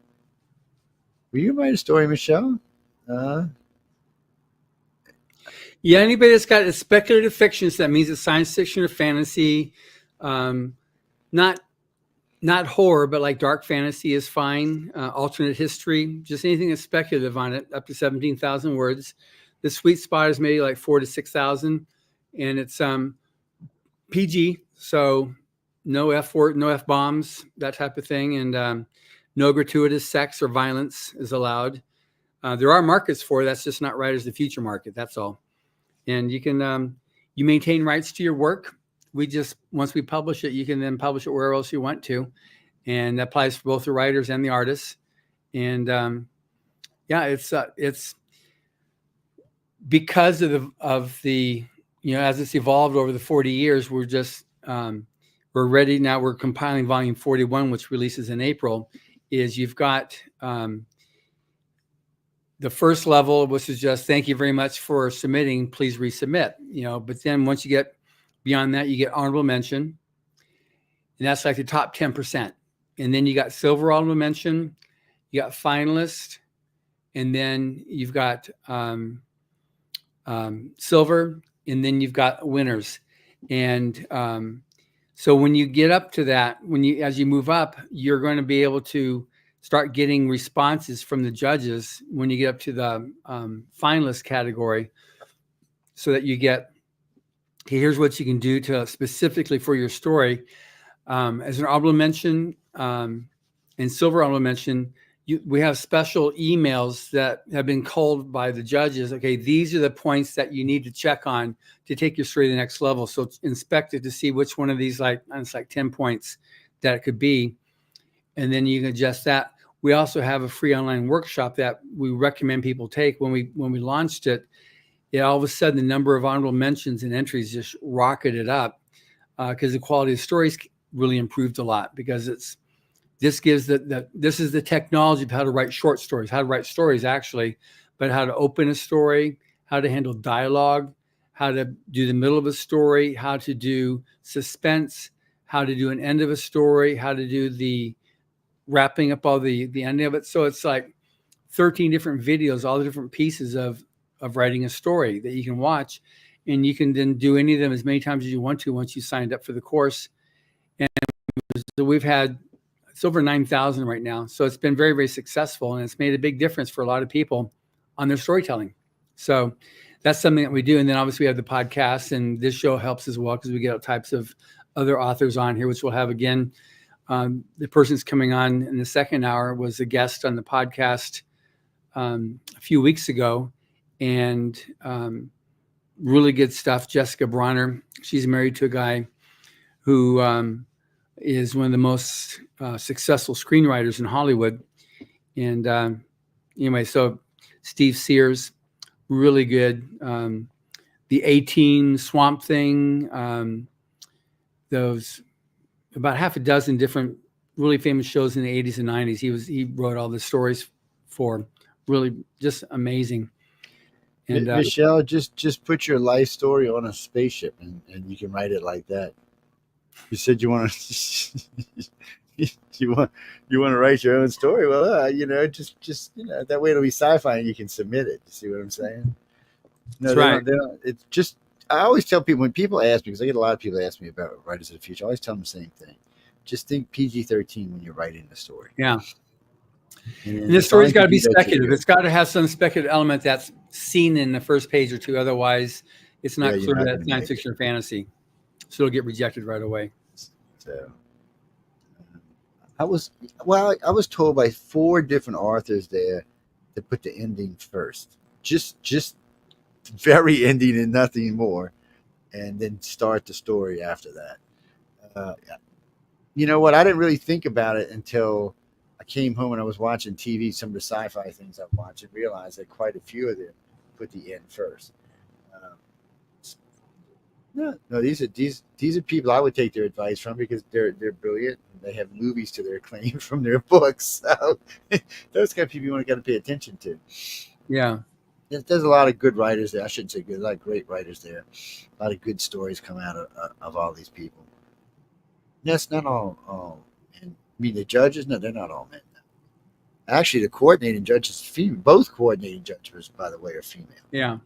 Will you write a story, Michelle? Yeah, anybody that's got a speculative fiction, so that means it's science fiction or fantasy, not horror, but like dark fantasy is fine. Alternate history, just anything that's speculative on it, up to 17,000 words. The sweet spot is maybe like 4,000 to 6,000, and it's PG, so no F word, no F bombs, that type of thing, and no gratuitous sex or violence is allowed. There are markets for it. That's just not right as the future market. That's all. And you can you maintain rights to your work. Once we publish it, you can then publish it wherever else you want to, and that applies for both the writers and the artists. And it's because of the as it's evolved over the 40 years. We're ready now. We're compiling volume 41, which releases in April. Is you've got the first level, which is just thank you very much for submitting, please resubmit. But then once you get beyond that, you get honorable mention, and that's like the top 10%. And then you got silver honorable mention, you got finalist, and then you've got silver, and then you've got winners. And so when you get up to that, as you move up, you're going to be able to start getting responses from the judges when you get up to the finalist category, so that you get, okay, here's what you can do to specifically for your story. As an honorable mention and silver honorable mention, we have special emails that have been called by the judges. Okay, these are the points that you need to check on to take your story to the next level. So it's inspected to see which one of these, it's like 10 points that it could be. And then you can adjust that. We also have a free online workshop that we recommend people take. When we launched it, all of a sudden the number of honorable mentions and entries just rocketed up because the quality of stories really improved a lot, because this gives this is the technology of how to write short stories, how to write stories actually, but how to open a story, how to handle dialogue, how to do the middle of a story, how to do suspense, how to do an end of a story, how to do the wrapping up all the ending of it. So it's like 13 different videos, all the different pieces of writing a story that you can watch, and you can then do any of them as many times as you want to once you signed up for the course. And so we've had, it's over 9,000 right now. So it's been very, very successful, and it's made a big difference for a lot of people on their storytelling. So that's something that we do. And then obviously we have the podcast, and this show helps as well because we get all types of other authors on here, which we'll have again. The person's coming on in the second hour was a guest on the podcast a few weeks ago, and really good stuff. Jessica Brawner. She's married to a guy who is one of the most successful screenwriters in Hollywood. And anyway, so Steve Sears, really good. The 18 Swamp Thing, those about half a dozen different really famous shows in the 80s and 90s. He wrote all the stories for, really just amazing. And Michelle, just put your life story on a spaceship and you can write it like that. You said you want to you want to write your own story. Well, just that way it'll be sci-fi and you can submit it. You see what I'm saying? No, that's right. It's just, I always tell people, when people ask me, because I get a lot of people ask me about writers of the future, I always tell them the same thing. Just think PG-13 when you're writing the story. Yeah. And the story's got to be speculative. It's got to have some speculative element that's seen in the first page or two. Otherwise, it's not clear that it's science fiction or fantasy. So it'll get rejected right away. So I was told by 4 different authors there to put the ending first. Just very ending and nothing more, and then start the story after that. You know what? I didn't really think about it until I came home and I was watching TV, some of the sci-fi things I've watched, and realized that quite a few of them put the end first. No, these are people I would take their advice from, because they're brilliant. And they have movies to their claim from their books. So those kind of people you got to pay attention to. Yeah. There's a lot of good writers there. I shouldn't say good. A lot of great writers there. A lot of good stories come out of all these people. That's not all men. I mean, the judges, no, they're not all men. Actually, the coordinating judges, female. Both coordinating judges, by the way, are female. Yeah.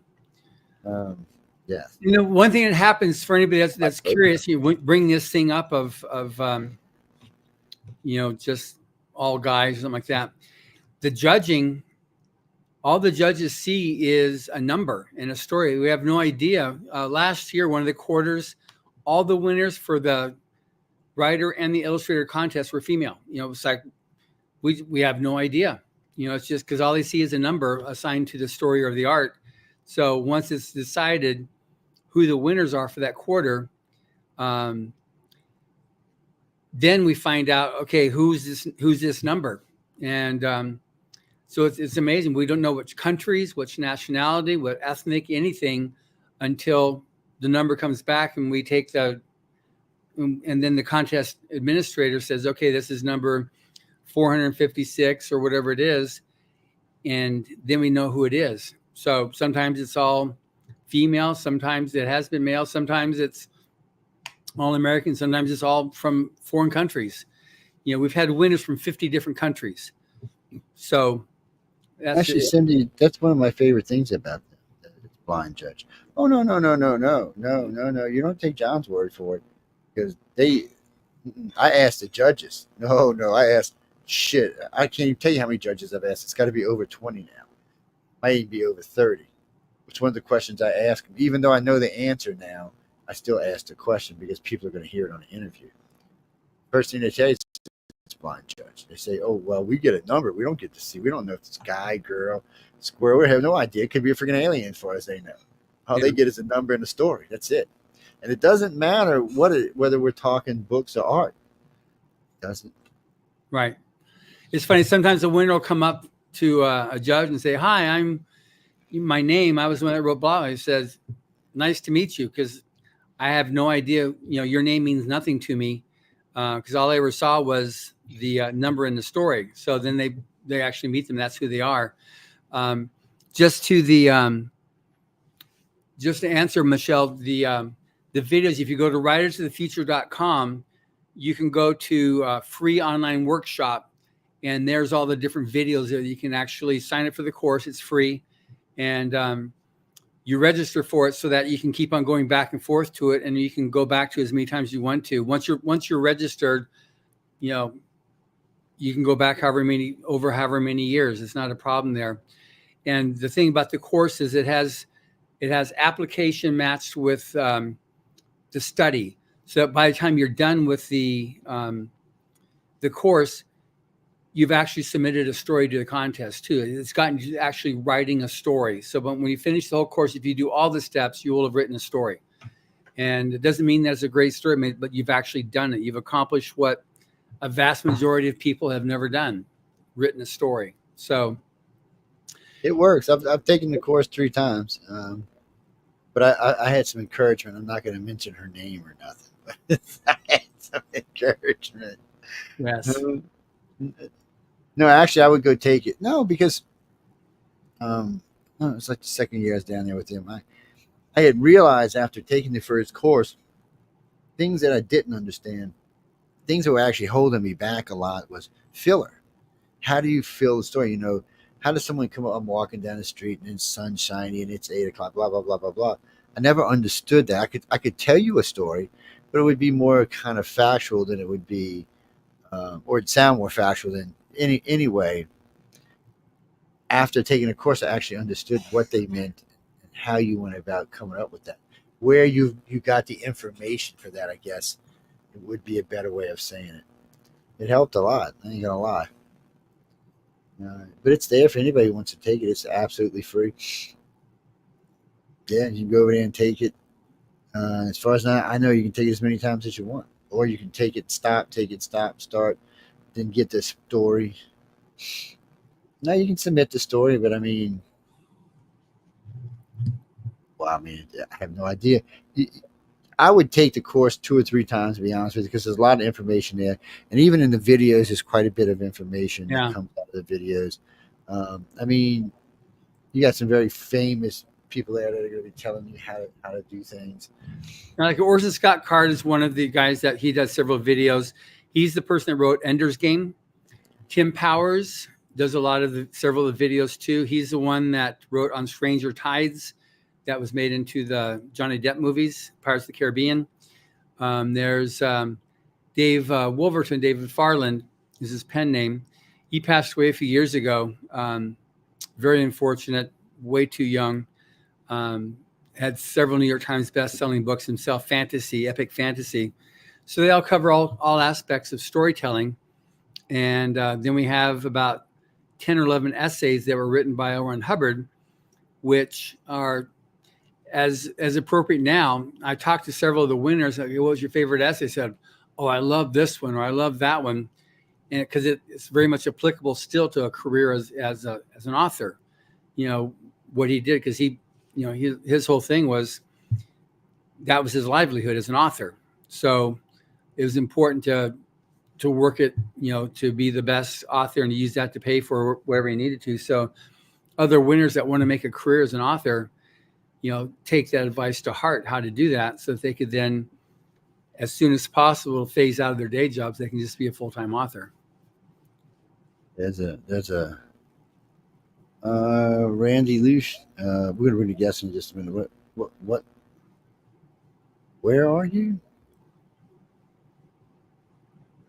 Yeah. One thing that happens for anybody that's curious, you bring this thing up of just all guys, something like that. The judging all the judges see is a number and a story. We have no idea. Last year, one of the quarters, all the winners for the writer and the illustrator contest were female. It's like we have no idea. It's just because all they see is a number assigned to the story or the art. So once it's decided who the winners are for that quarter, then we find out, okay, who's this number? And so it's amazing. We don't know which countries, which nationality, what ethnic, anything until the number comes back and we take and then the contest administrator says, okay, this is number 456 or whatever it is. And then we know who it is. So sometimes it's all female. Sometimes it has been male. Sometimes it's all American. Sometimes it's all from foreign countries. We've had winners from 50 different countries. So that's actually, Cindy, that's one of my favorite things about the blind judge. Oh, no. You don't take John's word for it, because I asked the judges. No, I asked, shit, I can't even tell you how many judges I've asked. It's got to be over 20 now. Might even be over 30. Which one of the questions I ask them, even though I know the answer now, I still ask the question because people are going to hear it on the interview. First thing they say is it's blind judge. They say, oh, well, we get a number. We don't get to see. We don't know if it's guy, girl, squirrel. We have no idea. It could be a freaking alien as far as they know. All they get is a number in the story. That's it. And it doesn't matter whether we're talking books or art. It doesn't. Right. It's funny. Sometimes a winner will come up to a judge and say, hi, my name. I was the one that wrote blah. He says, nice to meet you, because I have no idea. Your name means nothing to me, because all I ever saw was the number in the story. So then they actually meet them. That's who they are. Just to answer Michelle, the videos, if you go to writersofthefuture.com, you can go to a free online workshop, and there's all the different videos that you can actually sign up for the course. It's free. And you register for it so that you can keep on going back and forth to it, and you can go back to as many times as you want to. Once you're registered, you can go back however many years. It's not a problem there. And the thing about the course is it has application matched with the study. So that by the time you're done with the course, you've actually submitted a story to the contest too. It's gotten you actually writing a story. So when you finish the whole course, if you do all the steps, you will have written a story. And it doesn't mean that's a great story, but you've actually done it. You've accomplished what a vast majority of people have never done, written a story. So it works. I've taken the course 3 times, but I had some encouragement. I'm not going to mention her name or nothing, but I had some encouragement. Yes. No, actually, I would go take it. No, because it's like the second year I was down there with him. I had realized after taking the first course, things that I didn't understand, things that were actually holding me back a lot was filler. How do you fill the story? How does someone come up? I'm walking down the street and it's sunshiny and it's 8 o'clock, blah, blah, blah, blah, blah. I never understood that. I could tell you a story, but it would be more kind of factual than it would be, or it'd sound more factual than anyway. After taking a course, I actually understood what they meant and how you went about coming up with that. Where you got the information for that, I guess, it would be a better way of saying it. It helped a lot. I ain't gonna lie. But it's there for anybody who wants to take it. It's absolutely free. Yeah, you can go over there and take it. As far as I know, you can take it as many times as you want. Or you can take it, stop, start, then get the story. Now you can submit the story, but I have no idea. I would take the course 2 or 3 times, to be honest with you, because there's a lot of information there. And even in the videos, there's quite a bit of information that comes out of the videos. You got some very famous people there that are going to be telling you how to do things. Like Orson Scott Card is one of the guys that he does several videos. He's the person that wrote Ender's Game. Tim Powers does a lot of several of the videos too. He's the one that wrote On Stranger Tides, that was made into the Johnny Depp movies, Pirates of the Caribbean. There's Dave Wolverton, David Farland is his pen name. He passed away a few years ago. very unfortunate, way too young. Had several New York Times best-selling books himself, fantasy, epic fantasy. So they all cover all aspects of storytelling. And then we have about 10 or 11 essays that were written by L. Ron Hubbard, which are as appropriate now. I talked to several of the winners. Like, what was your favorite essay? I said, oh, I love this one, or I love that one. And because it's very much applicable still to a career as an author, what he did, because he, his whole thing was that was his livelihood as an author. So it was important to work it, to be the best author and to use that to pay for whatever he needed to. So other winners that want to make a career as an author, take that advice to heart, how to do that, so that they could then, as soon as possible, phase out of their day jobs. They can just be a full-time author. There's a Randy Luce. We're gonna read a guess in just a minute. What? Where are you?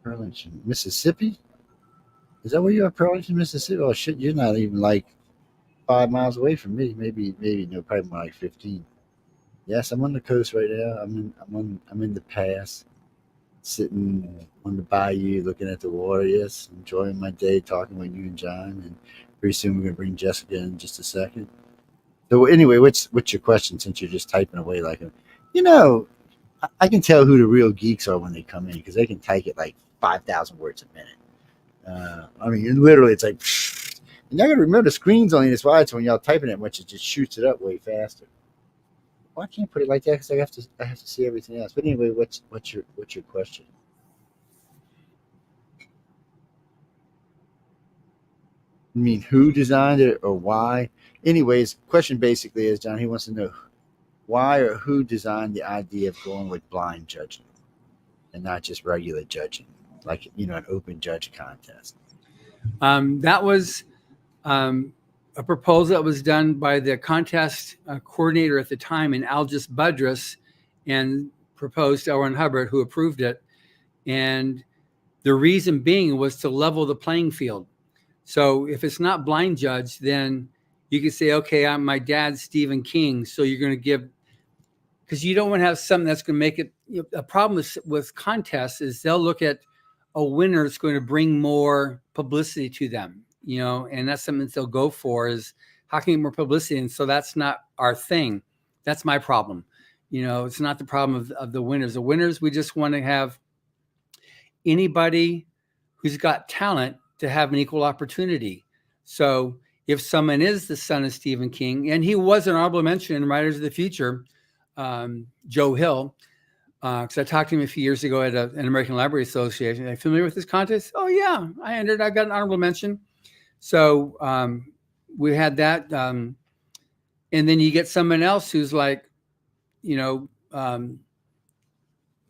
Burlington, Mississippi. Is that where you are, Burlington, Mississippi? Oh shit, you're not even like 5 miles away from me. Maybe no, probably more like 15. Yes, I'm on the coast right now. I'm in the pass, sitting on the bayou, looking at the water. Yes, enjoying my day, talking with you and John. And pretty soon we're gonna bring Jessica in just a second. So anyway, what's your question? Since you're just typing away like I can tell who the real geeks are when they come in, because they can type it like 5,000 words a minute. I mean, literally, it's like. And y'all gotta remember the screen's only this wide, so when y'all typing that much, it just shoots it up way faster. Why can't I put it like that? Because I have to see everything else. But anyway, what's your question? I mean, who designed it or why? Anyways, question basically is, John, he wants to know why or who designed the idea of going with blind judging and not just regular judging, like an open judge contest. That was a proposal that was done by the contest coordinator at the time, and Algis Budrus, and proposed to L. Ron Hubbard, who approved it. And the reason being was to level the playing field. So if it's not blind judge, then you can say, okay, my dad's Stephen King, so you're going to give, because you don't want to have something that's going to make it. A problem with contests is they'll look at a winner that's going to bring more publicity to them, and that's something that they'll go for, is how can you get more publicity? And so that's not our thing. That's my problem. It's not the problem of the winners. The winners, we just want to have anybody who's got talent to have an equal opportunity. So if someone is the son of Stephen King, and he was an honorable mention in Writers of the Future, Joe Hill, because I talked to him a few years ago at an American Library Association. Are you familiar with this contest? Oh yeah, I entered. I got an honorable mention. So we had that, and then you get someone else who's like, Joe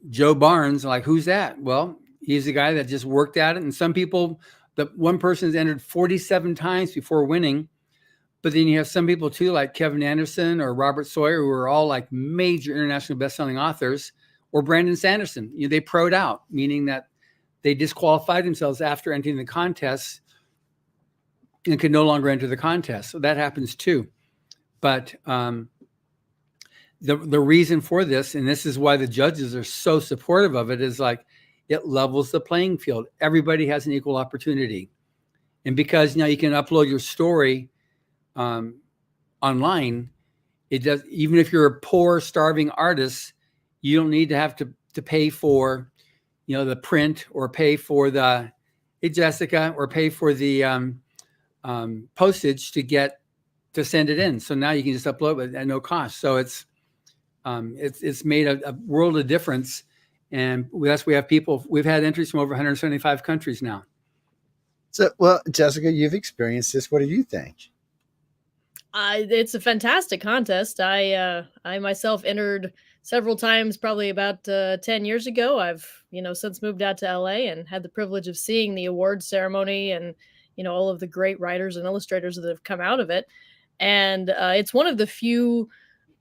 Barnes. Like, who's that? Well, he's the guy that just worked at it. And some people, the one person's entered 47 times before winning. But then you have some people too, like Kevin Anderson or Robert Sawyer, who are all like major international best-selling authors, or Brandon Sanderson. They pro'd out, meaning that they disqualified themselves after entering the contest and could no longer enter the contest. So that happens too. But the reason for this, and this is why the judges are so supportive of it, is like it levels the playing field. Everybody has an equal opportunity. And because now you can upload your story online, it does. Even if you're a poor, starving artist, you don't need to have to pay for, the print, or pay for the, hey Jessica, or pay for the postage to send it in. So now you can just upload it at no cost. So it's made a world of difference. And that's, we've had entries from over 175 countries now. So, well, Jessica, you've experienced this. What do you think? It's a fantastic contest. I myself entered several times, probably about 10 years ago. I've, since moved out to LA and had the privilege of seeing the awards ceremony and, all of the great writers and illustrators that have come out of it. And it's one of the few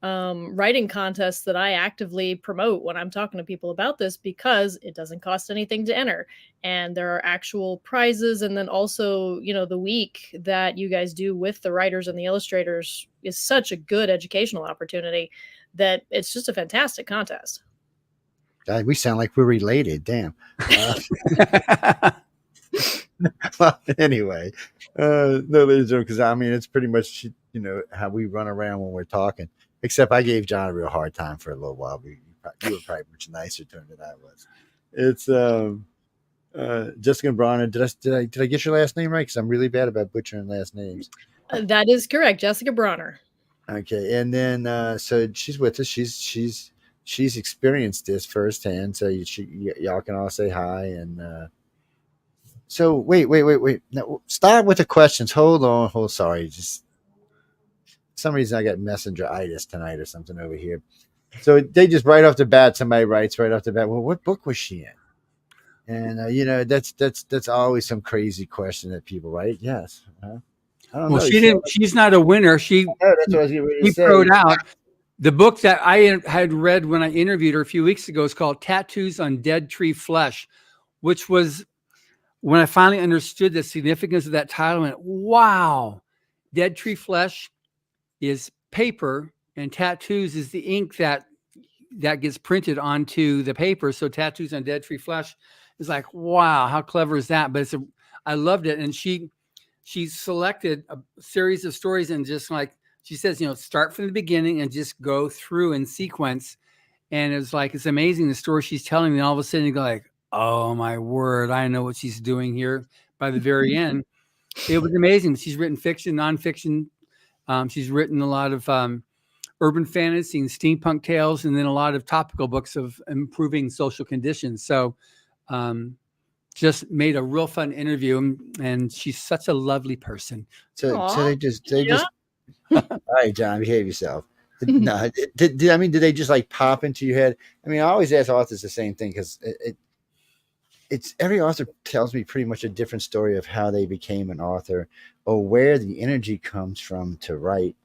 writing contests that I actively promote when I'm talking to people about this, because it doesn't cost anything to enter. And there are actual prizes. And then also, the week that you guys do with the writers and the illustrators is such a good educational opportunity that it's just a fantastic contest. God, we sound like we're related. Damn. Well, anyway, no, ladies and gentlemen, because I mean, it's pretty much, how we run around when we're talking. Except I gave John a real hard time for a little while. You were probably much nicer to him than I was. It's Jessica Brawner. Did I get your last name right? Because I'm really bad about butchering last names. That is correct, Jessica Brawner. Okay, and then so she's with us. She's experienced this firsthand. So y'all can all say hi. And so wait. Now, start with the questions. Hold on. Sorry, just. For some reason I got messenger-itis tonight or something over here. So they just right off the bat, somebody writes right off the bat, well, what book was she in? And that's always some crazy question that people write. Yes. I don't know. She's not a winner. She that's what I was getting ready to say. wrote out the book that I had read when I interviewed her a few weeks ago. Is called Tattoos on Dead Tree Flesh, which was when I finally understood the significance of that title. I went, wow, Dead Tree Flesh is paper, and tattoos is the ink that gets printed onto the paper. So Tattoos on Dead Tree Flesh is like, wow, how clever is that? But I loved it. And she selected a series of stories, and just like she says, start from the beginning and just go through in sequence. And it's amazing the story she's telling me. And all of a sudden you go like, oh my word, I know what she's doing here by the very end. It was amazing. She's written fiction, nonfiction. She's written a lot of urban fantasy and steampunk tales, and then a lot of topical books of improving social conditions. So just made a real fun interview, and she's such a lovely person. So they just all right, John, behave yourself. No, did they just like pop into your head? I mean, I always ask authors the same thing, because it's every author tells me pretty much a different story of how they became an author or where the energy comes from to write.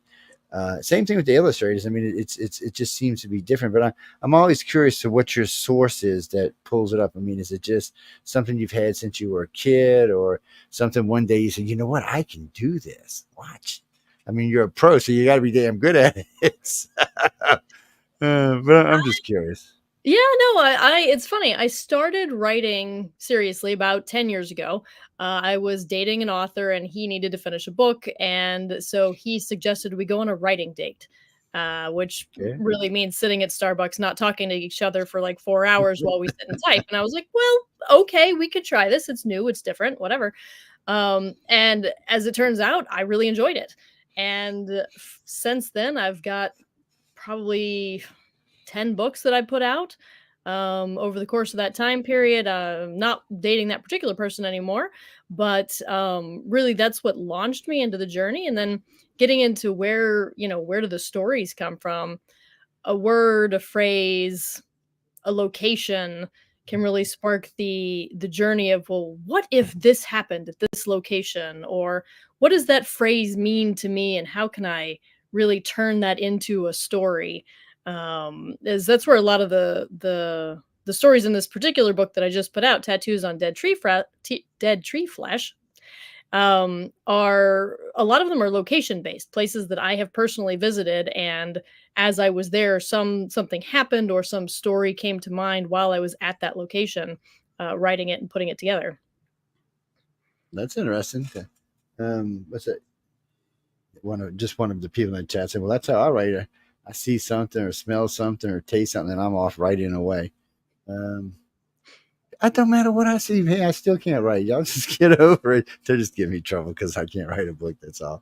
Same thing with the illustrators. I mean, it just seems to be different, but I'm always curious to what your source is that pulls it up. I mean, is it just something you've had since you were a kid, or something one day you said, you know what, I can do this. Watch. I mean, you're a pro, so you got to be damn good at it. But I'm just curious. Yeah, no, it's funny. I started writing seriously about 10 years ago. I was dating an author, and he needed to finish a book. And so he suggested we go on a writing date, which really means sitting at Starbucks, not talking to each other for like 4 hours while we sit and type. And I was like, well, okay, we could try this. It's new. It's different, whatever. And as it turns out, I really enjoyed it. And since then, I've got probably 10 books that I put out over the course of that time period. Not dating that particular person anymore, but really that's what launched me into the journey. And then getting into where do the stories come from? A word, a phrase, a location can really spark the journey of, well, what if this happened at this location? Or what does that phrase mean to me? And how can I really turn that into a story? That's where a lot of the stories in this particular book that I just put out, Tattoos on Dead Tree Flesh, are a lot of them are location based, places that I have personally visited, and as I was there, something happened or some story came to mind while I was at that location, writing it and putting it together. That's interesting. What's it? One of the people in the chat said, "Well, that's how I write it. I see something or smell something or taste something, and I'm off writing away." It don't matter what I see. Hey, I still can't write. Y'all just get over it. They're just giving me trouble because I can't write a book. That's all.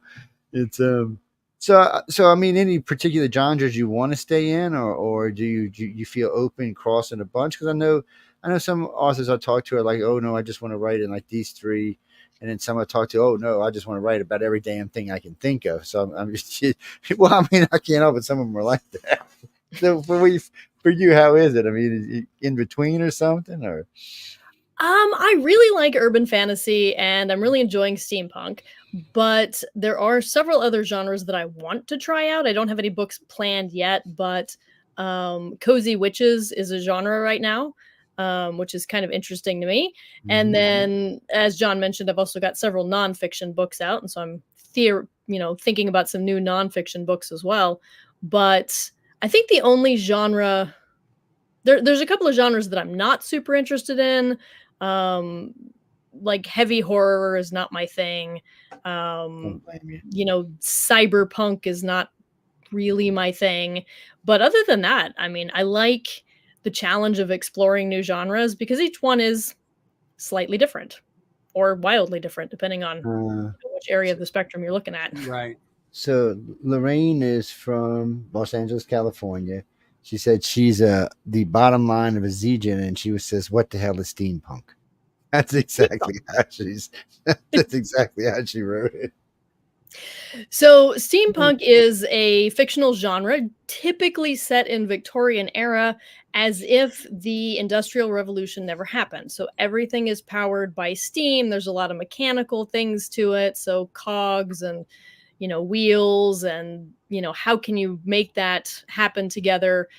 It's so I mean, any particular genres you want to stay in, or do you feel open crossing a bunch? Because I know some authors I talk to are like, oh no, I just want to write in like these three. And then some I talk to, oh no, I just want to write about every damn thing I can think of. So I'm just, well, I mean, I can't help it. Some of them are like that. So for you, how is it? I mean, is it in between or something, or? I really like urban fantasy and I'm really enjoying steampunk, but there are several other genres that I want to try out. I don't have any books planned yet, but cozy witches is a genre right now, which is kind of interesting to me. And then, as John mentioned, I've also got several nonfiction books out, and so I'm thinking about some new nonfiction books as well. But I think the only genre there's a couple of genres that I'm not super interested in. Um, like heavy horror is not my thing. Don't blame you. Cyberpunk is not really my thing. But other than that, I mean, I like the challenge of exploring new genres because each one is slightly different or wildly different, depending on which area of the spectrum you're looking at. Right. So Lorraine is from Los Angeles, California. She said she's the bottom line of a Z-Gen, and she says, "What the hell is steampunk?" That's exactly how That's exactly how she wrote it. So, steampunk is a fictional genre typically set in Victorian era as if the Industrial Revolution never happened. So, everything is powered by steam. There's a lot of mechanical things to it. So, cogs and, wheels and, how can you make that happen together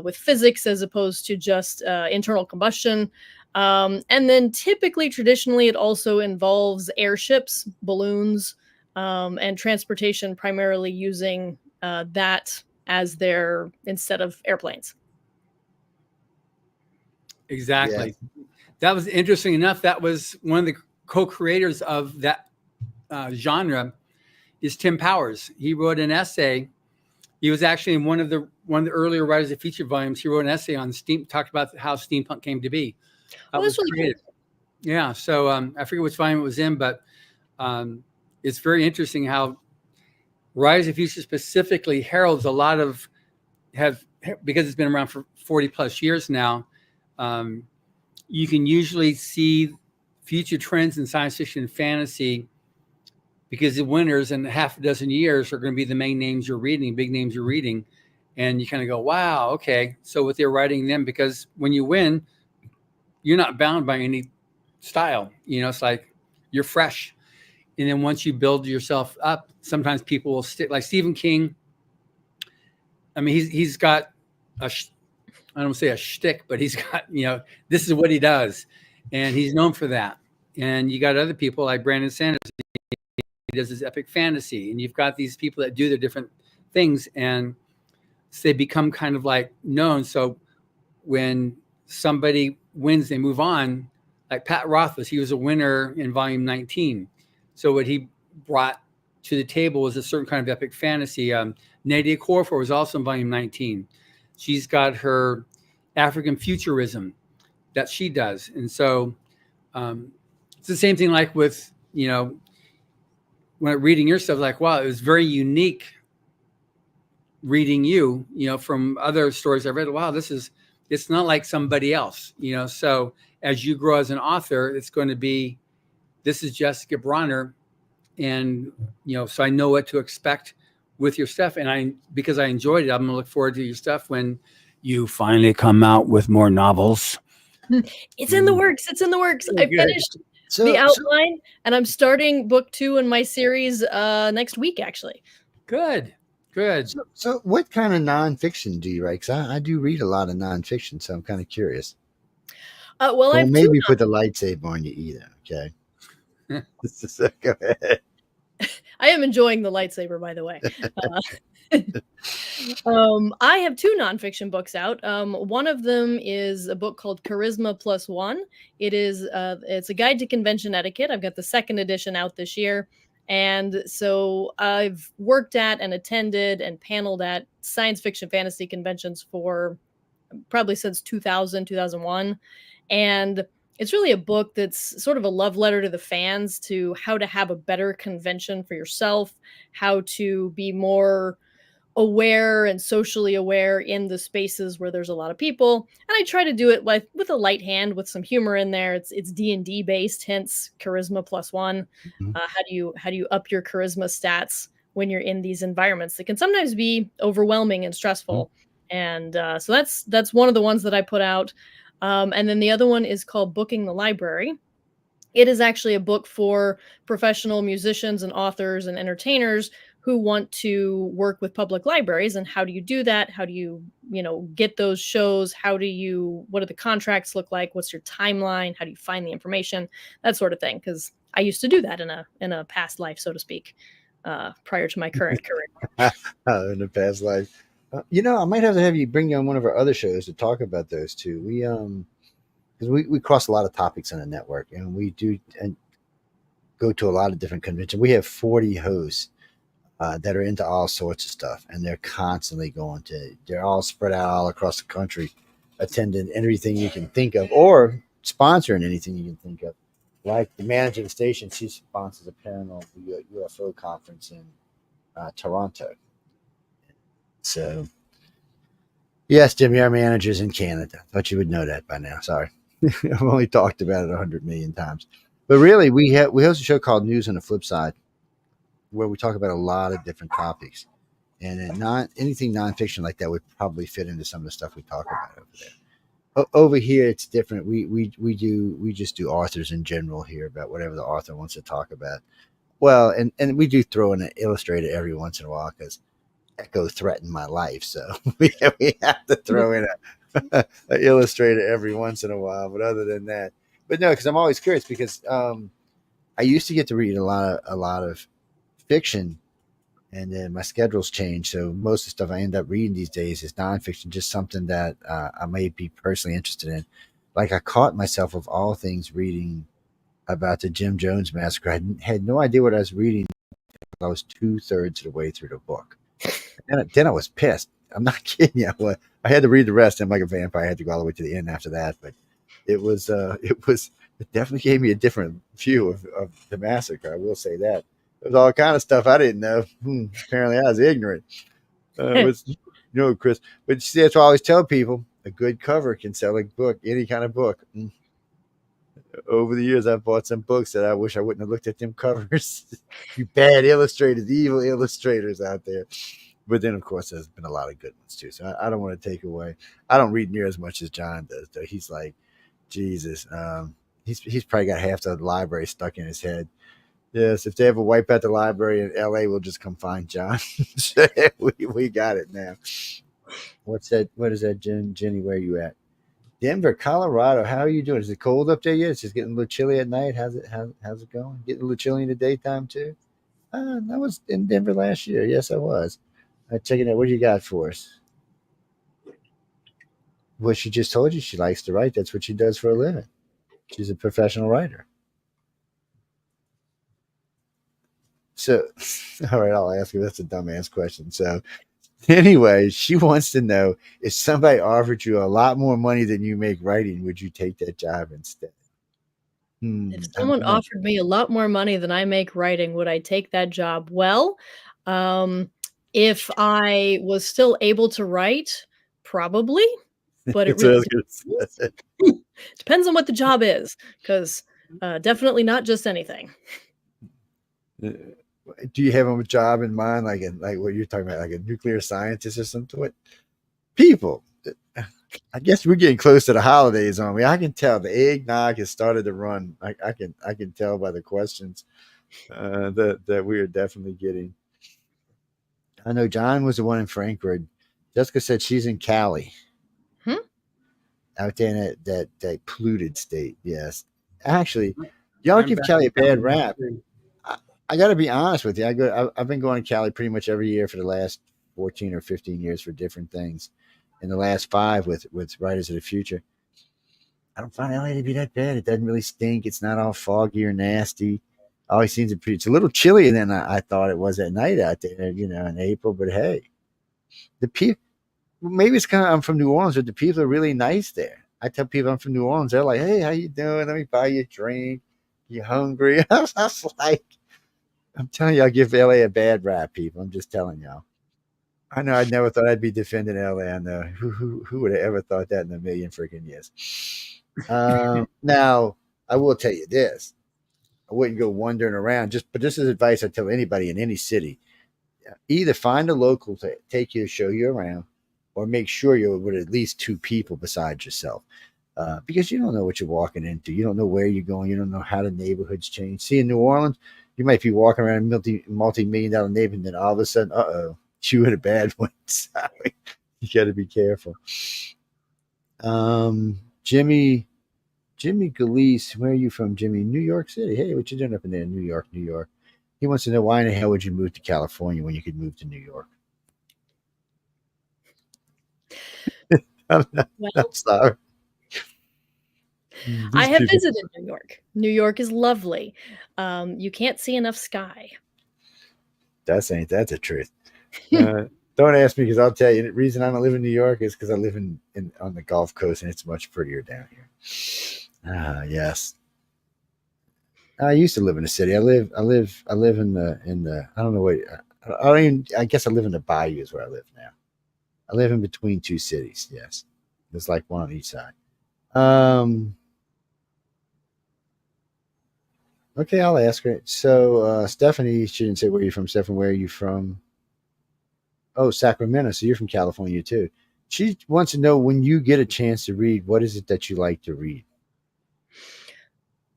with physics as opposed to just internal combustion. And then traditionally, it also involves airships, balloons, and transportation, primarily using that as their instead of airplanes. Exactly. Yeah. That was interesting enough. That was one of the co-creators of that genre is Tim Powers. He wrote an essay. He was actually in one of the earlier Writers of Feature volumes. He wrote an essay on talked about how steampunk came to be. That's really creative. Cool. Yeah. So I forget which volume it was in, but it's very interesting how Rise of Future specifically heralds a lot of because it's been around for 40 plus years now. You can usually see future trends in science fiction and fantasy because the winners in half a dozen years are going to be the main names you're reading, big names you're reading. And you kind of go, wow, okay. So what they're writing them, because when you win, you're not bound by any style. It's like you're fresh. And then once you build yourself up, sometimes people will stick, like Stephen King. I mean, he's got I don't want to say a shtick, but he's got, this is what he does. And he's known for that. And you got other people like Brandon Sanders. He does his epic fantasy. And you've got these people that do their different things and so they become kind of like known. So when somebody wins, they move on. Like Pat Rothfuss, he was a winner in volume 19. So what he brought to the table was a certain kind of epic fantasy. Nadia Corfor was also in volume 19. She's got her African futurism that she does. And so it's the same thing like with, when reading your stuff, like, wow, it was very unique reading you, from other stories I've read. Wow, it's not like somebody else, so as you grow as an author, it's going to be, this is Jessica Brawner. And, so I know what to expect with your stuff. And because I enjoyed it, I'm going to look forward to your stuff when you finally come out with more novels. It's in the works. I finished the outline and I'm starting book 2 in my series next week, actually. Good. So what kind of nonfiction do you write? Because I do read a lot of nonfiction, so I'm kind of curious. Well, I maybe put the lightsaber on you either. Okay. Go ahead. I am enjoying the lightsaber, by the way. I have 2 nonfiction books out. One of them is a book called Charisma Plus One. It's a guide to convention etiquette. I've got the 2nd edition out this year. And so I've worked at and attended and paneled at science fiction fantasy conventions for probably since 2000, 2001. And it's really a book that's sort of a love letter to the fans to how to have a better convention for yourself, how to be more aware and socially aware in the spaces where there's a lot of people. And I try to do it with a light hand, with some humor in there. It's D&D based, hence Charisma Plus One. Mm-hmm. How do you up your charisma stats when you're in these environments that can sometimes be overwhelming and stressful? Mm-hmm. And so that's one of the ones that I put out. And then the other one is called Booking the Library. It is actually a book for professional musicians and authors and entertainers who want to work with public libraries. And how do you do that? How do you, get those shows? What do the contracts look like? What's your timeline? How do you find the information? That sort of thing. Because I used to do that in a past life, so to speak, prior to my current career. In the past life. I might have you bring you on one of our other shows to talk about those too. Because we cross a lot of topics on the network, and we do and go to a lot of different conventions. We have 40 hosts that are into all sorts of stuff, and they're constantly going to. They're all spread out all across the country, attending everything you can think of, or sponsoring anything you can think of. Like the manager of the station, she sponsors a paranormal UFO conference in Toronto. So, yes, Jimmy, our manager's in Canada. Thought you would know that by now. Sorry. I've only talked about it 100 million times. But really, we host a show called News on the Flip Side, where we talk about a lot of different topics. And not anything nonfiction like that would probably fit into some of the stuff we talk about over there. Over here, it's different. We just do authors in general here about whatever the author wants to talk about. Well, and we do throw in an illustrator every once in a while because Echo threatened my life, so we have to throw in an illustrator every once in a while. But other than that, but no, because I'm always curious because I used to get to read a lot of fiction, and then my schedule's changed. So most of the stuff I end up reading these days is nonfiction, just something that I may be personally interested in. Like I caught myself of all things reading about the Jim Jones massacre. I had no idea what I was reading. I was 2/3 of the way through the book. And then I was pissed. I'm not kidding you. I had to read the rest. I'm like a vampire. I had to go all the way to the end after that. But it definitely gave me a different view of the massacre. I will say that. There's all kind of stuff I didn't know. Apparently, I was ignorant. Chris. But see, that's what I always tell people: a good cover can sell a book, any kind of book. Over the years, I've bought some books that I wish I wouldn't have looked at them covers. You bad illustrators, evil illustrators out there. But then, of course, there's been a lot of good ones too. So I don't want to take away. I don't read near as much as John does, though. He's like, Jesus. He's probably got half the library stuck in his head. Yes, if they ever wipe out the library in LA, we'll just come find John. we got it now. What's that? What is that, Jenny? Where are you at? Denver, Colorado. How are you doing? Is it cold up there yet? It's just getting a little chilly at night. How's it going? Getting a little chilly in the daytime too? I was in Denver last year. Yes, I was. Checking out. What do you got for us? Well, she just told you she likes to write. That's what she does for a living. She's a professional writer. So, all right, I'll ask you. That's a dumbass question. So, anyway, she wants to know if somebody offered you a lot more money than you make writing, would you take that job instead? If someone offered me a lot more money than I make writing, would I take that job? Well, if I was still able to write, probably. But it really depends on what the job is, because definitely not just anything. Do you have a job in mind, like what you're talking about, like a nuclear scientist or something? What people? I guess we're getting close to the holidays, aren't we? I can tell the eggnog has started to run. I can tell by the questions that we are definitely getting. I know John was the one in Frankfurt. Jessica said she's in Cali. Out there in that polluted state. Yes. Actually, y'all give Cali a bad rap. I got to be honest with you. I've been going to Cali pretty much every year for the last 14 or 15 years for different things. In the last 5 with Writers of the Future. I don't find LA to be that bad. It doesn't really stink. It's not all foggy or nasty. Always seems it's a little chillier than I thought it was at night out there, in April. But hey, the people, maybe it's kind of, I'm from New Orleans, but the people are really nice there. I tell people I'm from New Orleans. They're like, hey, how you doing? Let me buy you a drink. You hungry? I was like, I'm telling you, I'll give LA a bad rap, people. I'm just telling y'all. I know I never thought I'd be defending LA. I know. Who would have ever thought that in a million freaking years? Now, I will tell you this. I wouldn't go wandering around. But this is advice I tell anybody in any city. Either find a local to take you, show you around, or make sure you're with at least 2 people besides yourself. because you don't know what you're walking into. You don't know where you're going. You don't know how the neighborhoods change. See, in New Orleans, you might be walking around a multi-million-dollar neighborhood, and then all of a sudden, you in a bad one. Sorry, you got to be careful. Jimmy Galeese, where are you from, Jimmy? New York City. Hey, what you doing up in there, New York, New York? He wants to know, why in the hell would you move to California when you could move to New York? I'm Well, sorry. I have visited New York. New York is lovely. You can't see enough sky. That's the truth. Don't ask me, because I'll tell you. The reason I don't live in New York is because I live in on the Gulf Coast, and it's much prettier down here. Yes. I used to live in the city. I live in the I don't know what I don't even, I guess I live in the bayou is where I live now. I live in between two cities. Yes, there's like one on each side. Okay, I'll ask her. So Stephanie, she didn't say where you're from. Stephanie, where are you from? Oh, Sacramento. So you're from California too. She wants to know, when you get a chance to read, what is it that you like to read?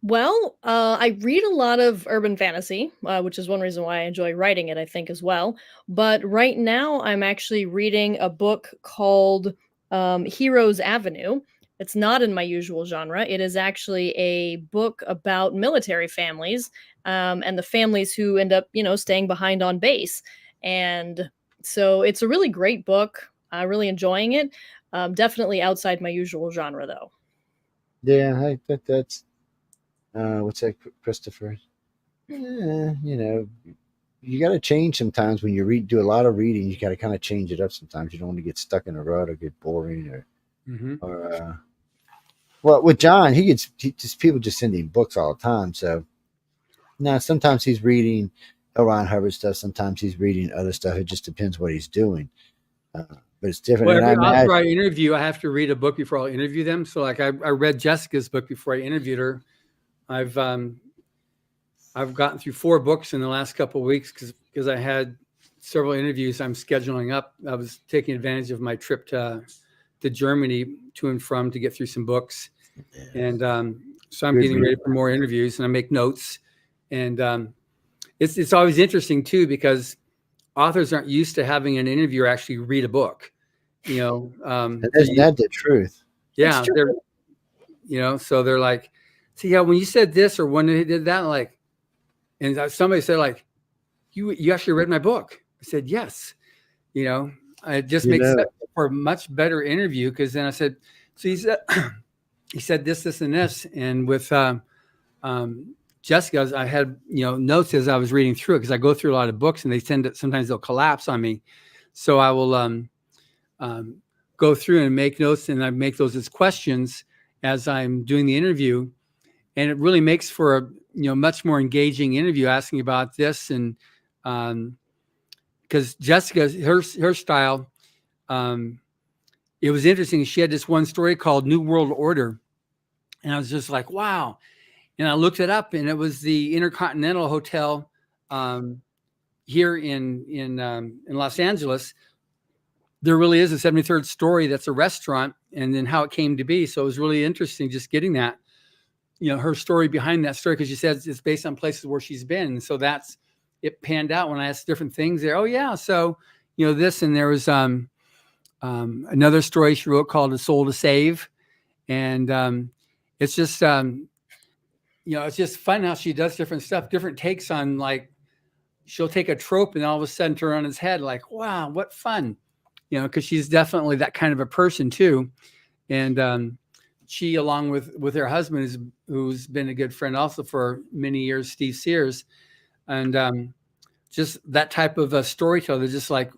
Well, I read a lot of urban fantasy, which is one reason why I enjoy writing it, I think, as well. But right now, I'm actually reading a book called Heroes Avenue. It's not in my usual genre. It is actually a book about military families, and the families who end up, staying behind on base. And so it's a really great book. I'm really enjoying it. Definitely outside my usual genre, though. Yeah, that's what's that, Christopher? You got to change sometimes when you do a lot of reading. You got to kind of change it up sometimes. You don't want to get stuck in a rut or get boring or well, with John, people just send him books all the time. So now sometimes he's reading Ron Hubbard stuff. Sometimes he's reading other stuff. It just depends what he's doing. But it's different. Well, And every author I interview, I have to read a book before I'll interview them. So, like, I read Jessica's book before I interviewed her. I've gotten through 4 books in the last couple of weeks because I had several interviews I'm scheduling up. I was taking advantage of my trip to Germany to and from to get through some books, and so I'm getting ready for more interviews, and I make notes. And it's always interesting too, because authors aren't used to having an interviewer actually read a book. Isn't that the truth? Yeah, so they're like, see, yeah, when you said this or when they did that, like, and somebody said, like, you actually read my book. I said, yes. It just makes sense for a much better interview, because then I said, so he said this, and this. And with Jessica, I had, notes as I was reading through it, because I go through a lot of books and sometimes they'll collapse on me. So I will go through and make notes, and I make those as questions as I'm doing the interview. And it really makes for a much more engaging interview, asking about this. And because Jessica, her style, it was interesting. She had this one story called New World Order, and I was just like, wow. And I looked it up, and it was the Intercontinental Hotel here in Los Angeles. There really is a 73rd story that's a restaurant, and then how it came to be. So it was really interesting just getting that, her story behind that story, because she says it's based on places where she's been. And so it panned out when I asked different things there. Oh yeah. So, this, and there was another story she wrote called A Soul to Save. And it's just, it's just fun how she does different stuff, different takes on, like, she'll take a trope and all of a sudden turn on its head, like, wow, what fun, because she's definitely that kind of a person too. And she, along with her husband, who's been a good friend also for many years, Steve Sears, and just that type of a storyteller. They're just like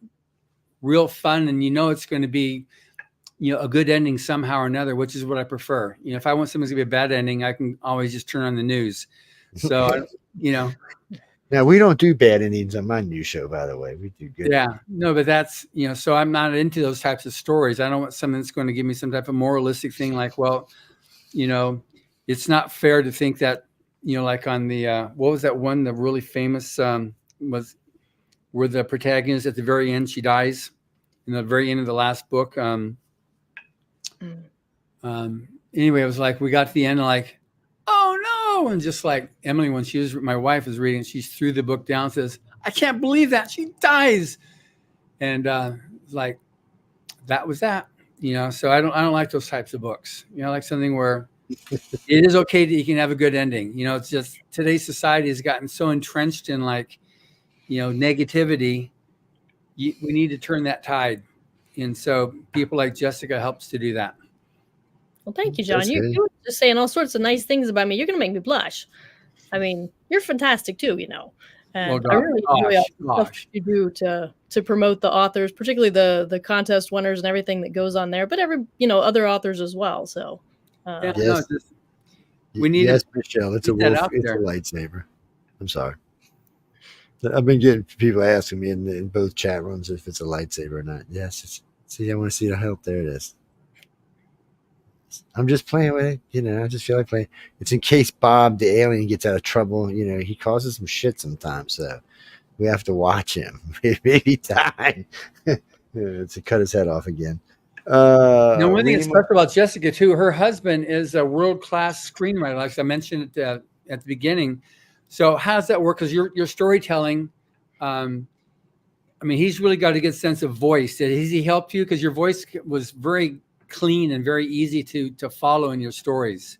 real fun, and it's going to be a good ending somehow or another, which is what I prefer. If I want something's gonna be a bad ending, I can always just turn on the news. So Now, we don't do bad endings on my new show, by the way. We do good. Yeah, no, but that's, so I'm not into those types of stories. I don't want something that's going to give me some type of moralistic thing, like, well, it's not fair to think that, like on the, what was that one, the really famous, was where the protagonist at the very end, she dies in the very end of the last book. anyway, it was like we got to the end, like, oh no, and just like Emily, when my wife was reading, she threw the book down, says, I can't believe that she dies, and like that was that. So I don't like those types of books. I like something where it is okay that you can have a good ending. It's just today's society has gotten so entrenched in like, negativity. We need to turn that tide. And so people like Jessica helps to do that. Well, thank you, John. You were just saying all sorts of nice things about me. You're going to make me blush. I mean, you're fantastic too, And I really enjoy all the stuff you do to promote the authors, particularly the contest winners and everything that goes on there, but other authors as well. So yes, we need Michelle, it's a wolf, it's a lightsaber. I'm sorry. I've been getting people asking me in both chat rooms if it's a lightsaber or not. Yes, I want to see the help. There it is. I'm just playing with it, I just feel like playing. It's in case Bob the alien gets out of trouble. He causes some shit sometimes, so we have to watch him. Maybe die to cut his head off again. Now, one thing that's special about Jessica too, her husband is a world-class screenwriter, like I mentioned at the beginning. So how does that work? Because your storytelling, he's really got a good sense of voice. Has he helped you? Because your voice was very clean and very easy to follow in your stories.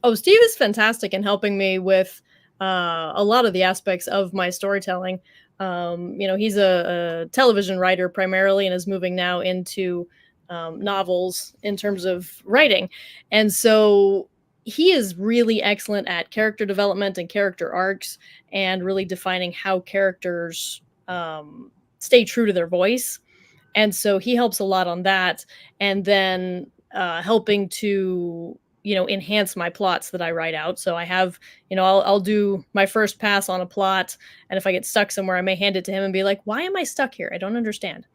Oh, Steve is fantastic in helping me with a lot of the aspects of my storytelling. He's a television writer primarily and is moving now into novels in terms of writing. And so he is really excellent at character development and character arcs and really defining how characters stay true to their voice. And so he helps a lot on that. And then helping to, enhance my plots that I write out. So I have, I'll do my first pass on a plot. And if I get stuck somewhere, I may hand it to him and be like, why am I stuck here? I don't understand.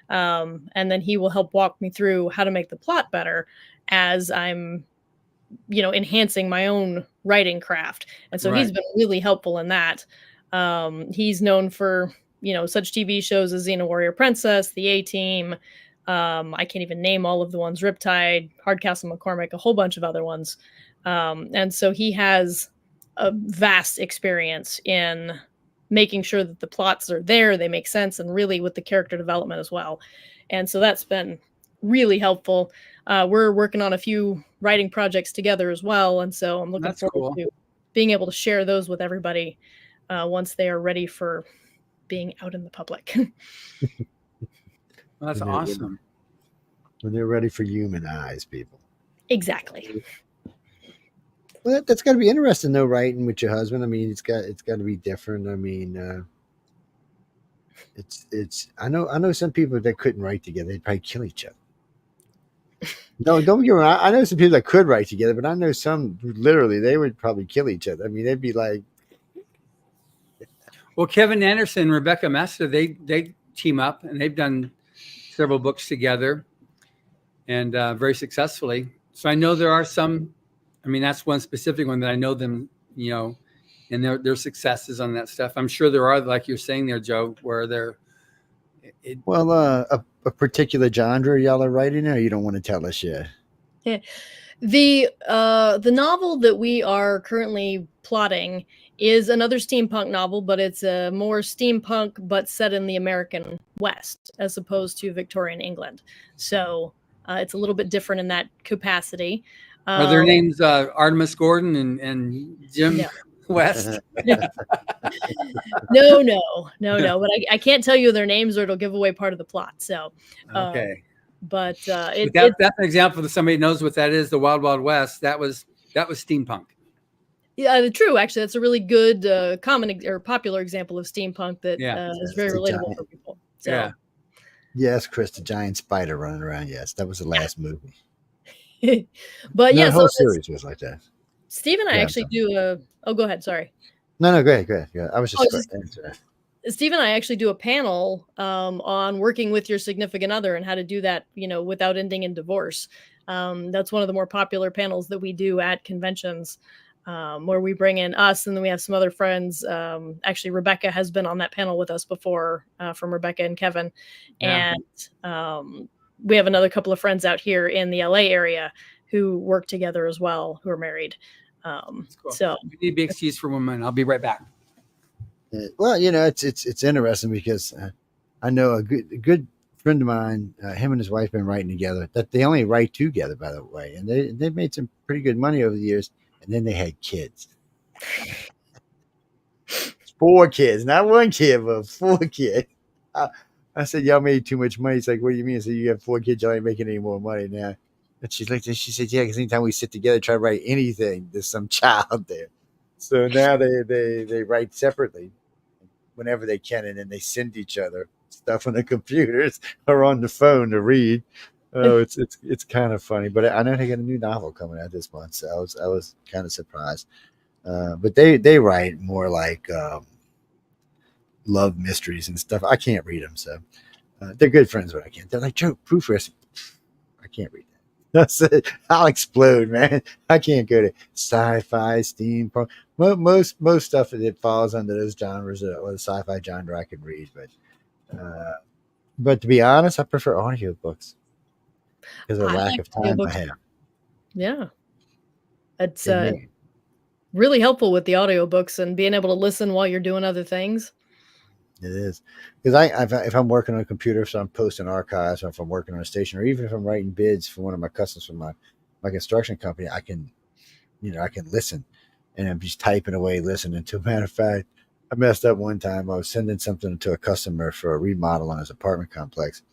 And then he will help walk me through how to make the plot better as I'm, enhancing my own writing craft. And so he's been really helpful in that. He's known for, such TV shows as Xena Warrior Princess, The A-Team. I can't even name all of the ones, Riptide, Hardcastle McCormick, a whole bunch of other ones. And so he has a vast experience in making sure that the plots are there, they make sense, and really with the character development as well. And so that's been really helpful. We're working on a few writing projects together as well. And so I'm looking forward to being able to share those with everybody once they are ready for being out in the public. Well, that's awesome. When they're ready for human eyes, people. Exactly. Well, that's got to be interesting, though, writing with your husband. It's got to be different. It's. I know some people that couldn't write together. They'd probably kill each other. No, don't get me wrong. I know some people that could write together, but I know some literally they would probably kill each other. They'd be like. Well, Kevin Anderson and Rebecca Mesta, they team up and they've done several books together and very successfully. So I know there are some, that's one specific one that I know them, and their successes on that stuff. I'm sure there are, like you're saying there, Joe, where they're. A particular genre y'all are writing, or you don't want to tell us yet? Yeah. The novel that we are currently plotting is another steampunk novel, but it's a more steampunk, but set in the American West as opposed to Victorian England. So it's a little bit different in that capacity. Are their names Artemis Gordon and Jim West? No. But I can't tell you their names or it'll give away part of the plot. So, okay. But that's an example that somebody knows what that is. The Wild Wild West. That was steampunk. Yeah, true. Actually, that's a really good common or popular example of steampunk that is very relatable for people. So. Yeah. Yes, Chris, the giant spider running around. Yes, that was the last movie. But the whole series was like that. Steve and I actually do a. Oh, go ahead. Sorry. No, go ahead. Yeah, I was just going to answer that. Steve and I actually do a panel on working with your significant other and how to do that, without ending in divorce. That's one of the more popular panels that we do at conventions, where we bring in us and then we have some other friends. Actually, Rebecca has been on that panel with us before, from Rebecca and Kevin. Yeah. And we have another couple of friends out here in the LA area who work together as well, who are married. That's cool. So We need to be excused for 1 minute. I'll be right back. Well, it's interesting because I know a good friend of mine, him and his wife been writing together. That they only write together, by the way, and they've made some pretty good money over the years. And then they had kids. 4 kids, not 1 kid, but 4 kids. I said, y'all made too much money. It's like, what do you mean? I said, you have 4 kids, y'all ain't making any more money now. And she's like, she said, yeah, because anytime we sit together, try to write anything, there's some child there. So now they write separately whenever they can, and then they send each other stuff on the computers or on the phone to read. Oh, it's kind of funny. But I know they got a new novel coming out this month, so I was kind of surprised. But they write more like love mysteries and stuff. I can't read them, so they're good friends, but I can't. They're like, Joe, proofread. I can't read that. That's it. I'll explode, man. I can't go to sci-fi, steampunk. Most stuff that falls under those genres or the sci-fi genre I can read, but to be honest, I prefer audiobooks because of the lack of time I have. Yeah, it's really helpful with the audiobooks and being able to listen while you're doing other things. It is because if I'm working on a computer, so I'm posting archives, or if I'm working on a station, or even if I'm writing bids for one of my customers from my construction company, I can listen, and I'm just typing away, listening. To a matter of fact, I messed up one time. I was sending something to a customer for a remodel on his apartment complex,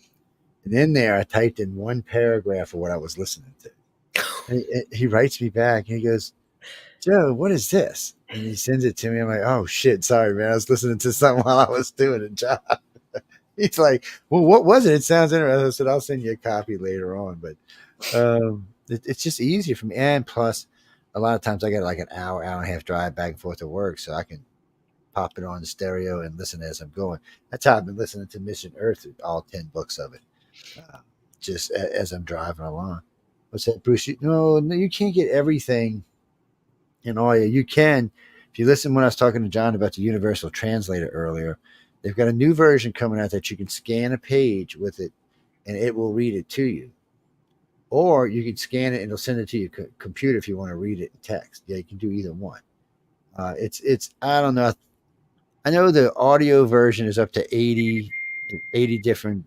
and in there I typed in 1 paragraph of what I was listening to. And he writes me back, and he goes, Joe, what is this? And he sends it to me. I'm like, oh shit, sorry, man. I was listening to something while I was doing a job. He's like, well, what was it? It sounds interesting. I said, I'll send you a copy later on. But it's just easier for me. And plus, a lot of times I got like an hour and a half drive back and forth to work, so I can pop it on the stereo and listen as I'm going. That's how I've been listening to Mission Earth, all 10 books of it, just as I'm driving along. What's that, Bruce? No, you can't get everything in audio. You can, if you listen when I was talking to John about the Universal Translator earlier, they've got a new version coming out that you can scan a page with it and it will read it to you. Or you can scan it and it'll send it to your computer if you want to read it in text. Yeah, you can do either one. It's I don't know. I know the audio version is up to 80 different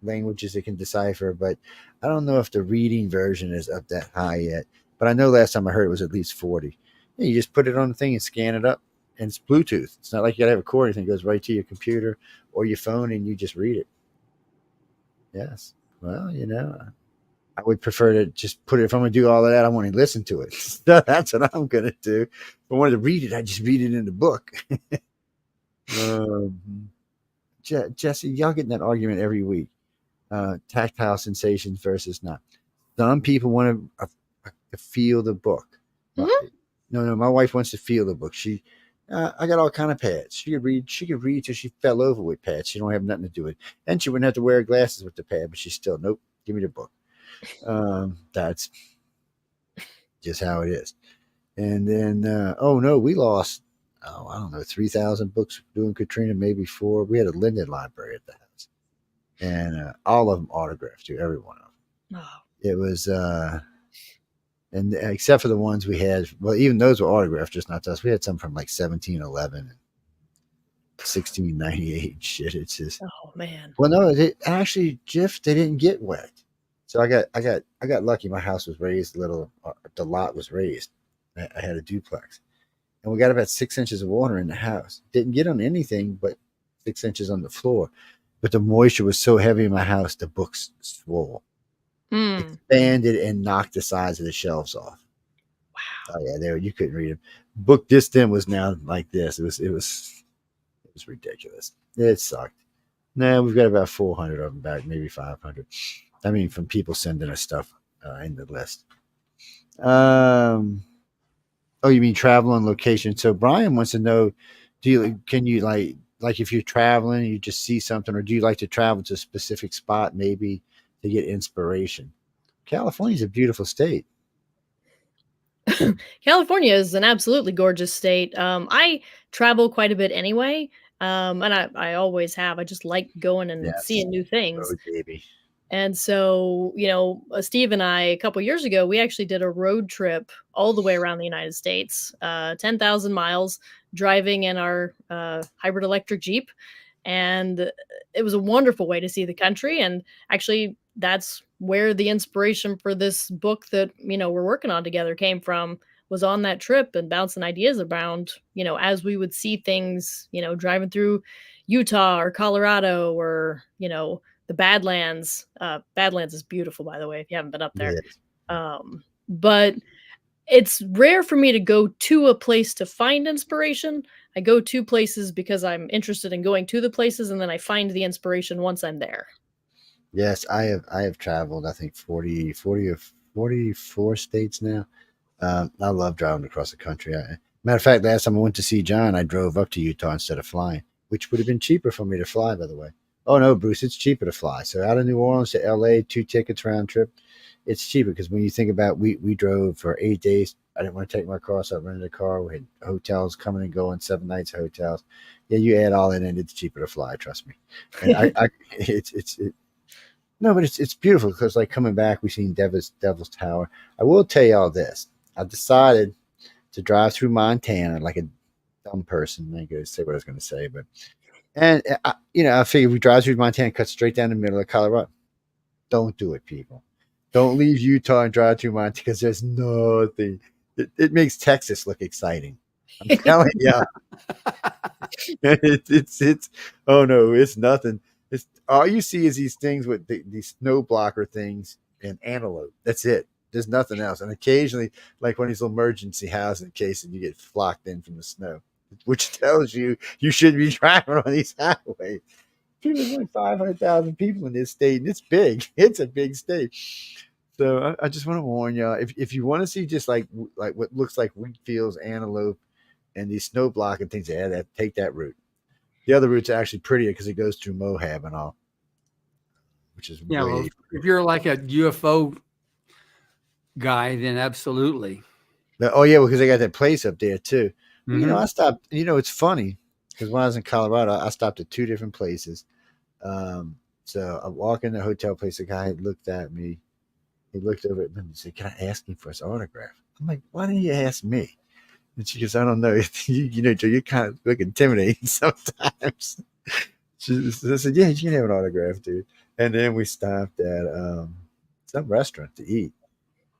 languages it can decipher, but I don't know if the reading version is up that high yet. But I know last time I heard it was at least 40. Yeah, you just put it on the thing and scan it up, and it's Bluetooth. It's not like you got to have a cord or anything. It goes right to your computer or your phone, and you just read it. Yes. Well, I would prefer to just put it. If I'm going to do all of that, I want to listen to it. That's what I'm going to do. If I wanted to read it, I just read it in the book. Jesse, y'all get in that argument every week. Tactile sensations versus not. Some people want to feel the book. Mm-hmm. No, my wife wants to feel the book. I got all kind of pads. She could read till she fell over with pads. She don't have nothing to do with it. And she wouldn't have to wear glasses with the pad, but she's still, nope, give me the book. That's just how it is. And then, oh no, we lost, I don't know, 3,000 books doing Katrina, maybe 4. We had a Linden library at the house. And all of them autographed to every one of them. Oh. It was, and except for the ones we had, well, even those were autographed, just not to us. We had some from like 1711 and 1698 shit. It's just, oh man. Well, no, actually, Jiff, they didn't get wet. So I got lucky. My house was raised the lot was raised. I had a duplex, and we got about 6 inches of water in the house. Didn't get on anything, but 6 inches on the floor. But the moisture was so heavy in my house, the books swole. Expanded and knocked the sides of the shelves off. Wow. Oh yeah, you couldn't read them. Book this then was now like this. It was ridiculous. It sucked. Now we've got about 400 of them back, maybe 500. I mean, from people sending us stuff in the list. Oh, you mean travel and location? So Brian wants to know: can you like if you're traveling, you just see something, or do you like to travel to a specific spot, maybe to get inspiration? California's a beautiful state. California is an absolutely gorgeous state. I travel quite a bit anyway, and I always have. I just like going and seeing new things. Road baby. And so, Steve and I, a couple years ago, we actually did a road trip all the way around the United States, 10,000 miles, driving in our hybrid electric Jeep. And it was a wonderful way to see the country. And actually, that's where the inspiration for this book that, we're working on together came from, was on that trip and bouncing ideas around, as we would see things, driving through Utah or Colorado or, the Badlands. Badlands is beautiful, by the way, if you haven't been up there. Yes. But it's rare for me to go to a place to find inspiration. I go to places because I'm interested in going to the places, and then I find the inspiration once I'm there. Yes, I have traveled, I think 40 or 44 states now. I love driving across the country. Matter of fact, last time I went to see John, I drove up to Utah instead of flying, which would have been cheaper for me to fly, by the way. Oh no, Bruce, it's cheaper to fly. So out of New Orleans to LA, 2 tickets round trip. It's cheaper because when you think about, we drove for 8 days. I didn't want to take my car, so I rented a car. We had hotels coming and going, 7 nights of hotels. Yeah, you add all in, and it's cheaper to fly. Trust me. And no, but it's beautiful because like coming back, we've seen Devil's Tower. I will tell you all this. I decided to drive through Montana like a dumb person. I ain't going to say what I was going to say, but I figured we drive through Montana, cut straight down the middle of Colorado. Don't do it, people. Don't leave Utah and drive through Montana because there's nothing. It makes Texas look exciting. I'm telling you. It's oh no, it's nothing. It's all you see is these things with these snow blocker things and antelope. That's it. There's nothing else. And occasionally, like one of these little emergency housing cases, you get flocked in from the snow, which tells you shouldn't be driving on these highways. There's like 500,000 people in this state, and it's big. It's a big state. So I just want to warn y'all, if you want to see just like what looks like wheat fields, antelope, and these snow blocking things, take that route. The other route's actually prettier because it goes through Moab and all, which is well, if you're like a UFO guy, then absolutely. Oh yeah, because they got that place up there too. Mm-hmm. I stopped. It's funny because when I was in Colorado, I stopped at 2 different places. So I walk in the hotel place. The guy looked at me. He looked over at me and said, "Can I ask him for his autograph?" I'm like, "Why didn't you ask me?" And she goes, "I don't know. Joe, you kind of look intimidating sometimes." I said, "Yeah, you can have an autograph, dude." And then we stopped at some restaurant to eat.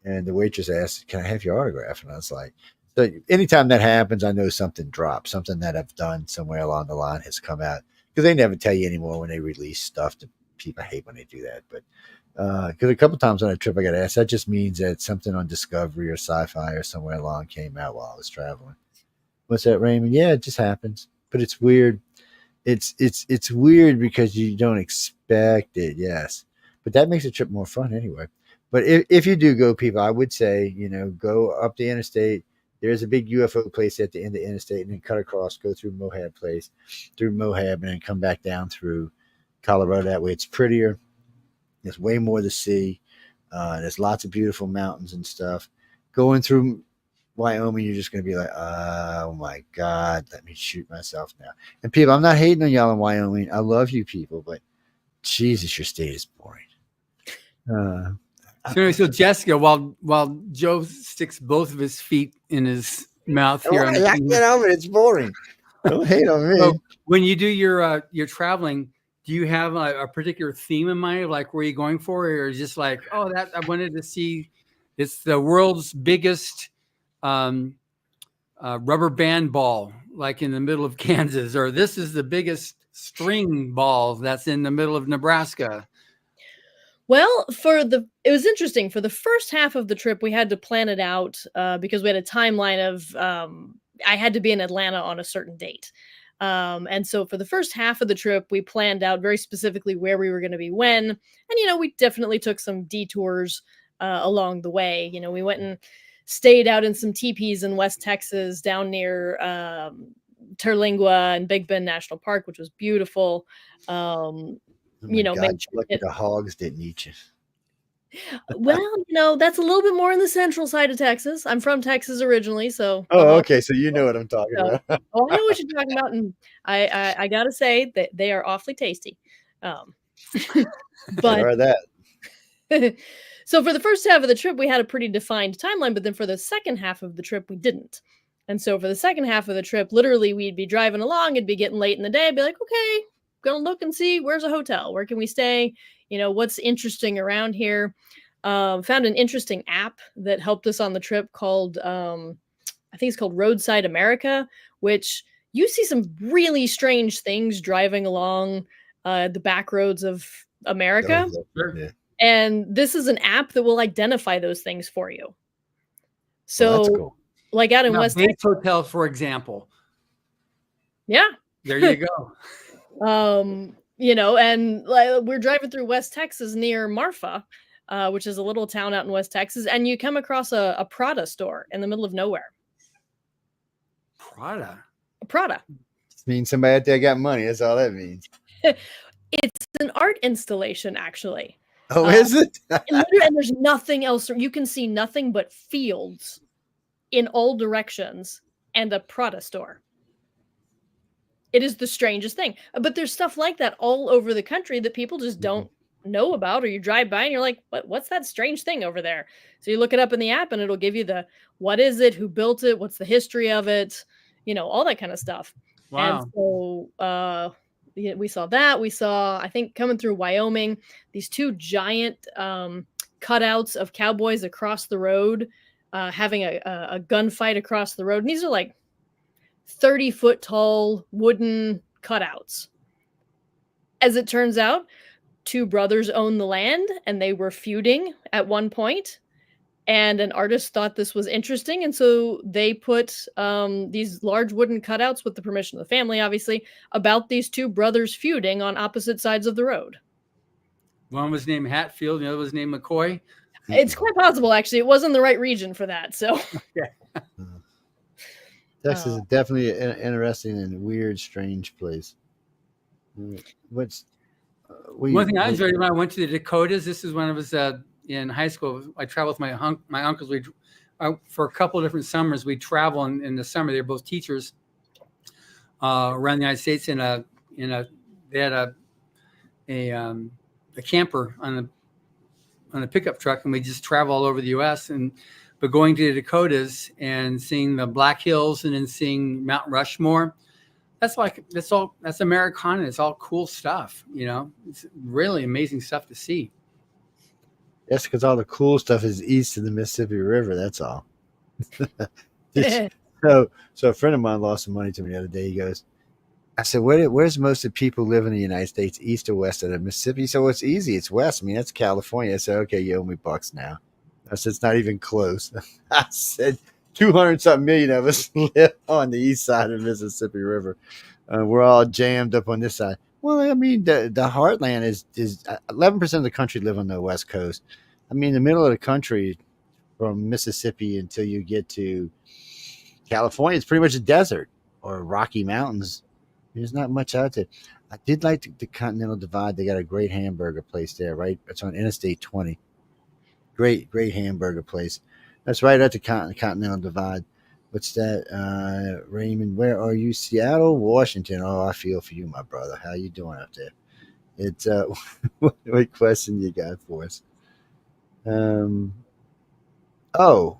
And the waitress asked, "Can I have your autograph?" And I was like, so anytime that happens, I know something dropped. Something that I've done somewhere along the line has come out. Because they never tell you anymore when they release stuff. People hate when they do that. But because a couple times on a trip I got asked, that just means that something on Discovery or Sci-Fi or somewhere along came out while I was traveling. What's that, Raymond? Yeah, it just happens. But it's weird. It's weird because you don't expect it, yes. But that makes the trip more fun anyway. But if you do go, people, I would say, go up the interstate. There's a big UFO place at the end of the interstate, and then cut across, go through Moab, and then come back down through Colorado. That way it's prettier. There's way more to see. There's lots of beautiful mountains and stuff. Going through Wyoming, you're just going to be like, oh my God, let me shoot myself now. And people, I'm not hating on y'all in Wyoming. I love you people, but Jesus, your state is boring. So Jessica, while Joe sticks both of his feet in his mouth here, it's boring. Don't hate on me. So when you do your traveling, do you have a particular theme in mind, like where you're going for, or just like, oh, that I wanted to see? It's the world's biggest rubber band ball, like in the middle of Kansas, or this is the biggest string ball that's in the middle of Nebraska. Well, it was interesting. For the first half of the trip, we had to plan it out because we had a timeline of I had to be in Atlanta on a certain date. And so for the first half of the trip, we planned out very specifically where we were going to be when. And, we definitely took some detours along the way. We went and stayed out in some teepees in West Texas, down near Terlingua and Big Bend National Park, which was beautiful. God, lucky the hogs didn't eat you. Well, that's a little bit more in the central side of Texas. I'm from Texas originally, so. Oh, okay. So you know what I'm talking about. Oh, I know what you're talking about, and I gotta say that they are awfully tasty. But that. So for the first half of the trip, we had a pretty defined timeline, but then for the second half of the trip, we didn't. And so for the second half of the trip, literally we'd be driving along, it'd be getting late in the day, I'd be like, okay, gonna look and see where's a hotel, where can we stay, what's interesting around here. Found an interesting app that helped us on the trip called I think it's called Roadside America, which you see some really strange things driving along the back roads of America. Sure. Yeah. And this is an app that will identify those things for you. Well, that's So, cool. like out in Now, West Bates Texas, Hotel, for example. yeah. There you go. And like, we're driving through West Texas near Marfa, which is a little town out in West Texas, and you come across a Prada store in the middle of nowhere. Prada. A Prada. It means somebody out there got money. That's all that means. It's an art installation, actually. Oh, is it? And there's nothing else. You can see nothing but fields in all directions and a Prada store. It is the strangest thing. But there's stuff like that all over the country that people just don't know about, or you drive by and you're like, what's that strange thing over there? So you look it up in the app and it'll give you what is it, who built it, what's the history of it, all that kind of stuff. Wow. And so we saw that. We saw, I think, coming through Wyoming, these two giant cutouts of cowboys across the road, having a gunfight across the road. And these are like 30-foot tall wooden cutouts. As it turns out, two brothers own the land and they were feuding at one point. And an artist thought this was interesting. And so they put these large wooden cutouts, with the permission of the family, obviously, about these two brothers feuding on opposite sides of the road. One was named Hatfield, the other was named McCoy. It's quite possible, actually. It wasn't the right region for that. So Texas is definitely an interesting and weird, strange place. One thing I enjoyed when I went to the Dakotas, this is when I was in high school. I traveled with my uncles. For a couple of different summers, we travel in the summer. They're both teachers around the United States. They had a camper on a pickup truck, and we just travel all over the U.S. But going to the Dakotas and seeing the Black Hills and then seeing Mount Rushmore, that's Americana. It's all cool stuff. It's really amazing stuff to see. That's because all the cool stuff is east of the Mississippi River. That's all. So a friend of mine lost some money to me the other day. He goes, I said, where's most of the people live in the United States, east or west of the Mississippi? So it's easy. It's west. I mean, that's California. I said, okay, you owe me bucks now. I said, it's not even close. I said, 200-something million of us live on the east side of the Mississippi River. We're all jammed up on this side. Well, I mean, the heartland is 11% of the country live on the West Coast. I mean, the middle of the country from Mississippi until you get to California, it's pretty much a desert or Rocky Mountains. There's not much out there. I did like the Continental Divide. They got a great hamburger place there, right? It's on Interstate 20. Great hamburger place. That's right at the Continental Divide. What's that? Raymond, where are you? Seattle, Washington. Oh, I feel for you, my brother. How you doing up there? It's what question you got for us? Oh,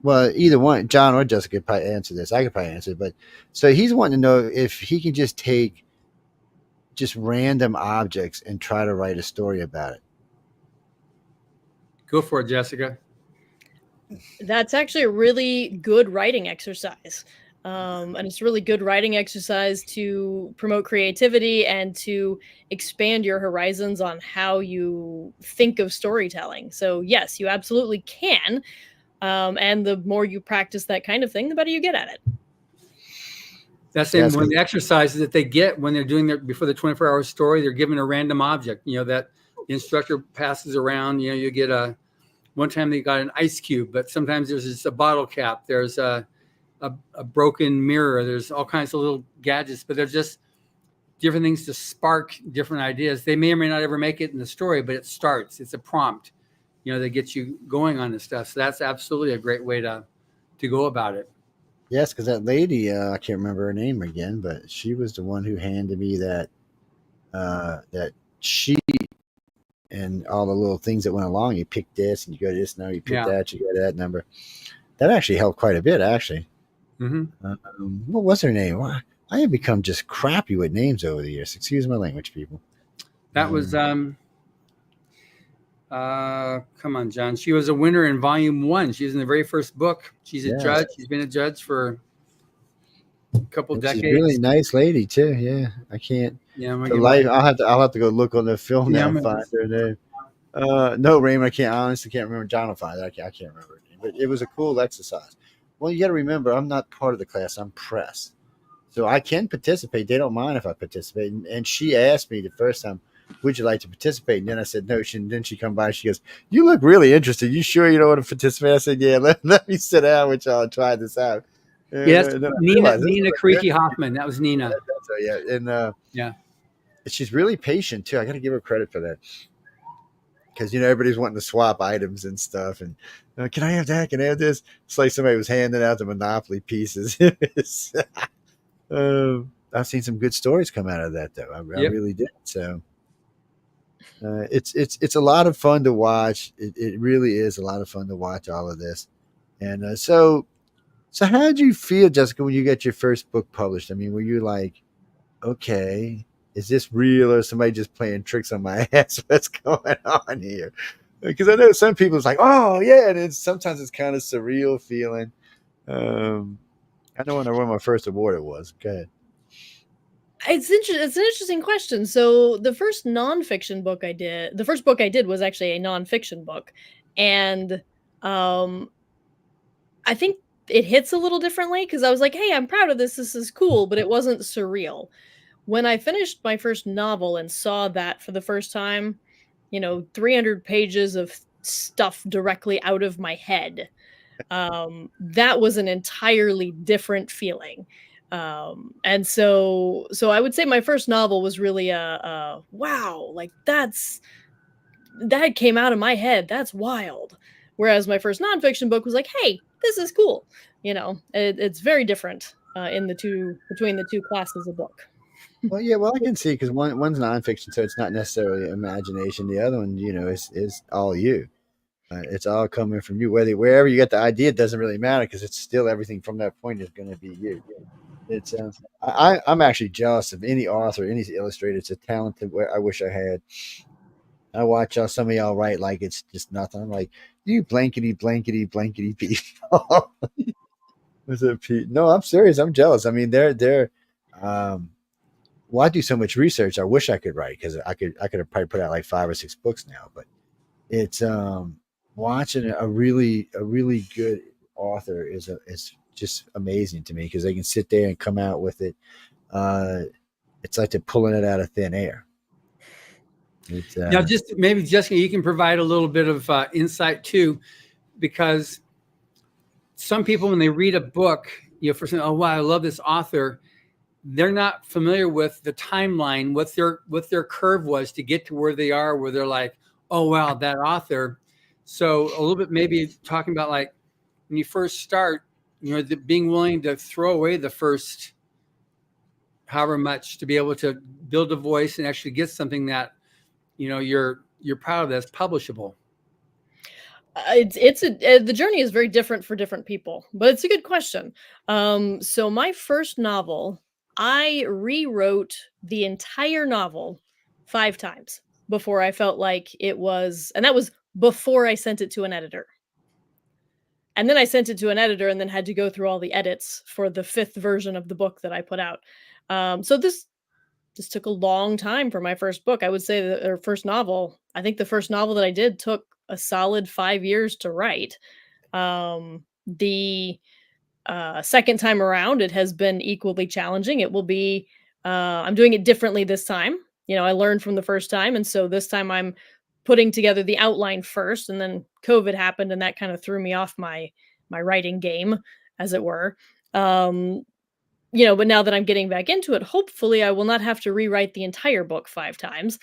well, either one, John or Jessica could probably answer this. I could probably answer it, but so he's wanting to know if he can just take just random objects and try to write a story about it. Go for it, Jessica. That's actually a really good writing exercise. And it's a really good writing exercise to promote creativity and to expand your horizons on how you think of storytelling. So yes, you absolutely can. And the more you practice that kind of thing, the better you get at it. That's one of the exercises that they get when they're doing before the 24-hour story. They're given a random object, that the instructor passes around. You get one time they got an ice cube, but sometimes there's just a bottle cap. There's a broken mirror. There's all kinds of little gadgets, but they're just different things to spark different ideas. They may or may not ever make it in the story, but it starts. It's a prompt, that gets you going on this stuff. So that's absolutely a great way to go about it. Yes, because that lady, I can't remember her name again, but she was the one who handed me that sheet and all the little things that went along. You pick this and you go to this number, you pick Yeah. that, you go to that number. That actually helped quite a bit, actually. What was her name? I have become just crappy with names over the years. Excuse my language, people. That was come on, John. She was a winner in volume 1. She was in the very first book. She's a judge. She's been a judge for a couple decades. She's a really nice lady too. Yeah, I can't. Yeah, I'll have to go look on the film now and find her name. No, Raymond, I honestly can't remember. John will find it. I can't remember her name. But it was a cool exercise. Well, you got to remember, I'm not part of the class. I'm press, so I can participate. They don't mind if I participate. And she asked me the first time, would you like to participate? And then I said no. Then she come by. She goes, you look really interested. You sure you don't want to participate? I said, yeah. Let me sit down with y'all and try this out. Yes, Nina Creaky Hoffman. That was Nina. Yeah, she's really patient too. I got to give her credit for that, because everybody's wanting to swap items and stuff. And can I have that? Can I have this? It's like somebody was handing out the Monopoly pieces. I've seen some good stories come out of that, though. I really did. So it's a lot of fun to watch. It really is a lot of fun to watch all of this. And so how did you feel, Jessica, when you got your first book published? I mean, were you like, okay, is this real, or somebody just playing tricks on my ass? What's going on here? Because I know some people, it's like, oh yeah, and sometimes it's kind of surreal feeling. I know when I won my first award, it was. Go ahead. It's an interesting question. So the first nonfiction book I did, the first book I did was actually a nonfiction book, and I think it hits a little differently, because I was like, hey, I'm proud of this. This is cool, but it wasn't surreal. When I finished my first novel and saw that for the first time, 300 pages of stuff directly out of my head, that was an entirely different feeling. And so I would say my first novel was really a wow, like that came out of my head. That's wild. Whereas my first nonfiction book was like, hey, this is cool. It's very different between the two classes of book. Well, yeah, I can see, because one's nonfiction, so it's not necessarily imagination. The other one, is all you. It's all coming from you. Wherever you get the idea, it doesn't really matter, because it's still everything from that point is going to be you. It's I'm actually jealous of any author, any illustrator. It's a talent that I wish I had. I watch some of y'all write like it's just nothing. I'm like, you blankety people. Was it Pete? No, I'm serious. I'm jealous. I mean, they're I do so much research. I wish I could write, because I could have probably put out like 5 or 6 books now. But it's watching a really good author is just amazing to me, because they can sit there and come out with it. It's like they're pulling it out of thin air. Now, just maybe, Jessica, you can provide a little bit of insight too, because some people, when they read a book, for saying, oh wow, I love this author, they're not familiar with the timeline, what their curve was to get to where they are, where they're like, oh wow, that author. So a little bit maybe talking about, like, when you first start, being willing to throw away the first however much to be able to build a voice and actually get something that you're proud of, that's publishable. The journey is very different for different people, but it's a good question. So my first novel, I rewrote the entire novel 5 times before I felt like it was, and that was before I sent it to an editor. And then I sent it to an editor and then had to go through all the edits for the 5th version of the book that I put out. So this took a long time for my first book. I would say the first novel, I think the first novel that I did took a solid 5 years to write. The second time around, it has been equally challenging. It will be, I'm doing it differently this time. I learned from the first time. And so this time I'm putting together the outline first, and then COVID happened, and that kind of threw me off my writing game, as it were. But now that I'm getting back into it, hopefully I will not have to rewrite the entire book 5 times.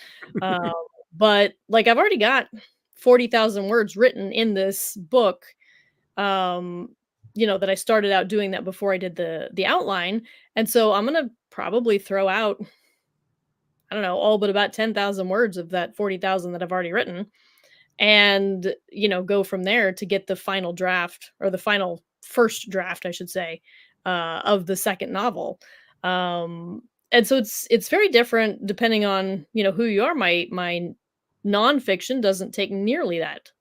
But like, I've already got 40,000 words written in this book, that I started out doing that before I did the outline. And so I'm going to probably throw out, I don't know, all but about 10,000 words of that 40,000 that I've already written, and, go from there to get the final draft, or the final first draft, I should say, of the second novel. And so it's very different depending on, who you are. My nonfiction doesn't take nearly that,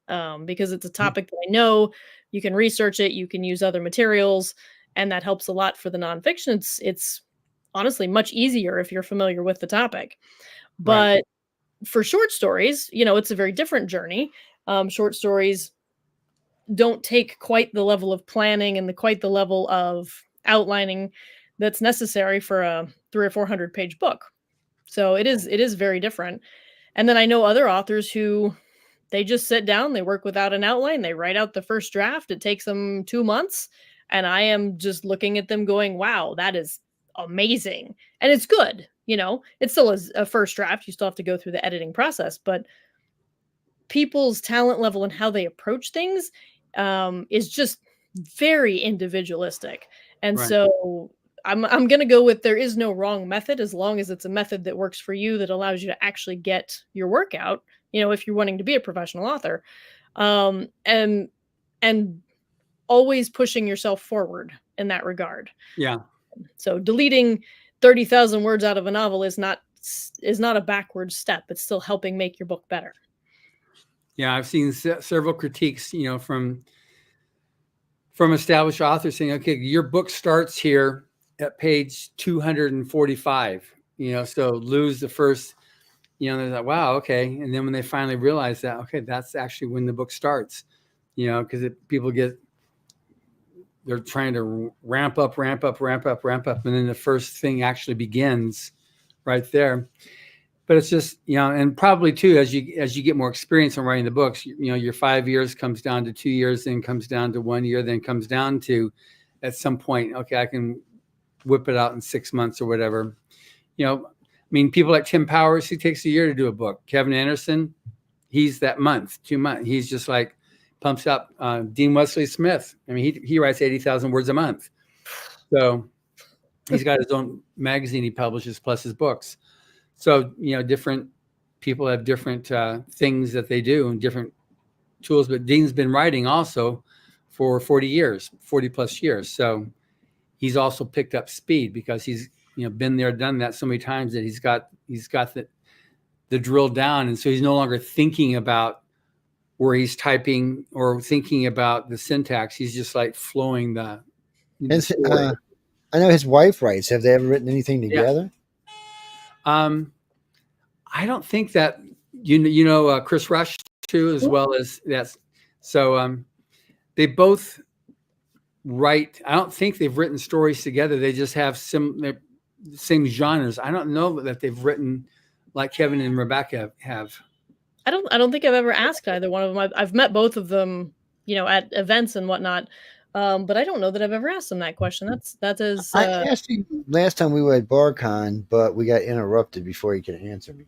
because it's a topic that I know. You can research it, you can use other materials, and that helps a lot for the nonfiction. It's honestly much easier if you're familiar with the topic. Right. But for short stories, it's a very different journey. Short stories don't take quite the level of planning and quite the level of outlining that's necessary for a 300 or 400 page book. So it is very different. And then I know other authors who, they just sit down, they work without an outline, they write out the first draft. It takes them 2 months, and I am just looking at them going, "Wow, that is amazing." And it's good, It still is a first draft. You still have to go through the editing process, but people's talent level and how they approach things, is just very individualistic. And Right. so I'm gonna go with, there is no wrong method, as long as it's a method that works for you, that allows you to actually get your work out, if you're wanting to be a professional author. And always pushing yourself forward in that regard. Yeah. So deleting 30,000 words out of a novel is not a backward step. It's still helping make your book better. Yeah. I've seen several critiques, from established authors saying, okay, your book starts here at page 245, so lose the first, they're like, wow, okay. And then when they finally realize that, okay, that's actually when the book starts, because they're trying to ramp up. And then the first thing actually begins right there. But it's just, and probably too, as you get more experience in writing the books, your 5 years comes down to 2 years, then comes down to 1 year, then comes down to, at some point, okay, I can whip it out in 6 months or whatever. People like Tim Powers, he takes a year to do a book. Kevin Anderson, he's that month, 2 months. He's just like pumps up. Dean Wesley Smith, he writes 80,000 words a month. So he's got his own magazine he publishes plus his books. So, different people have different things that they do and different tools. But Dean's been writing also for 40 plus years. So he's also picked up speed because he's, been there, done that so many times that he's got the drill down. And so he's no longer thinking about where he's typing or thinking about the syntax. He's just like flowing the story. I know his wife writes. Have they ever written anything together? Yeah. I don't think that Chris Rush too, as well as that's so. They both write. I don't think they've written stories together. They just have same genres. I don't know that they've written like Kevin and Rebecca have. I don't think I've ever asked either one of them. I've met both of them, at events and whatnot. But I don't know that I've ever asked him that question. That is. I asked him last time we were at BarCon, but we got interrupted before he could answer me.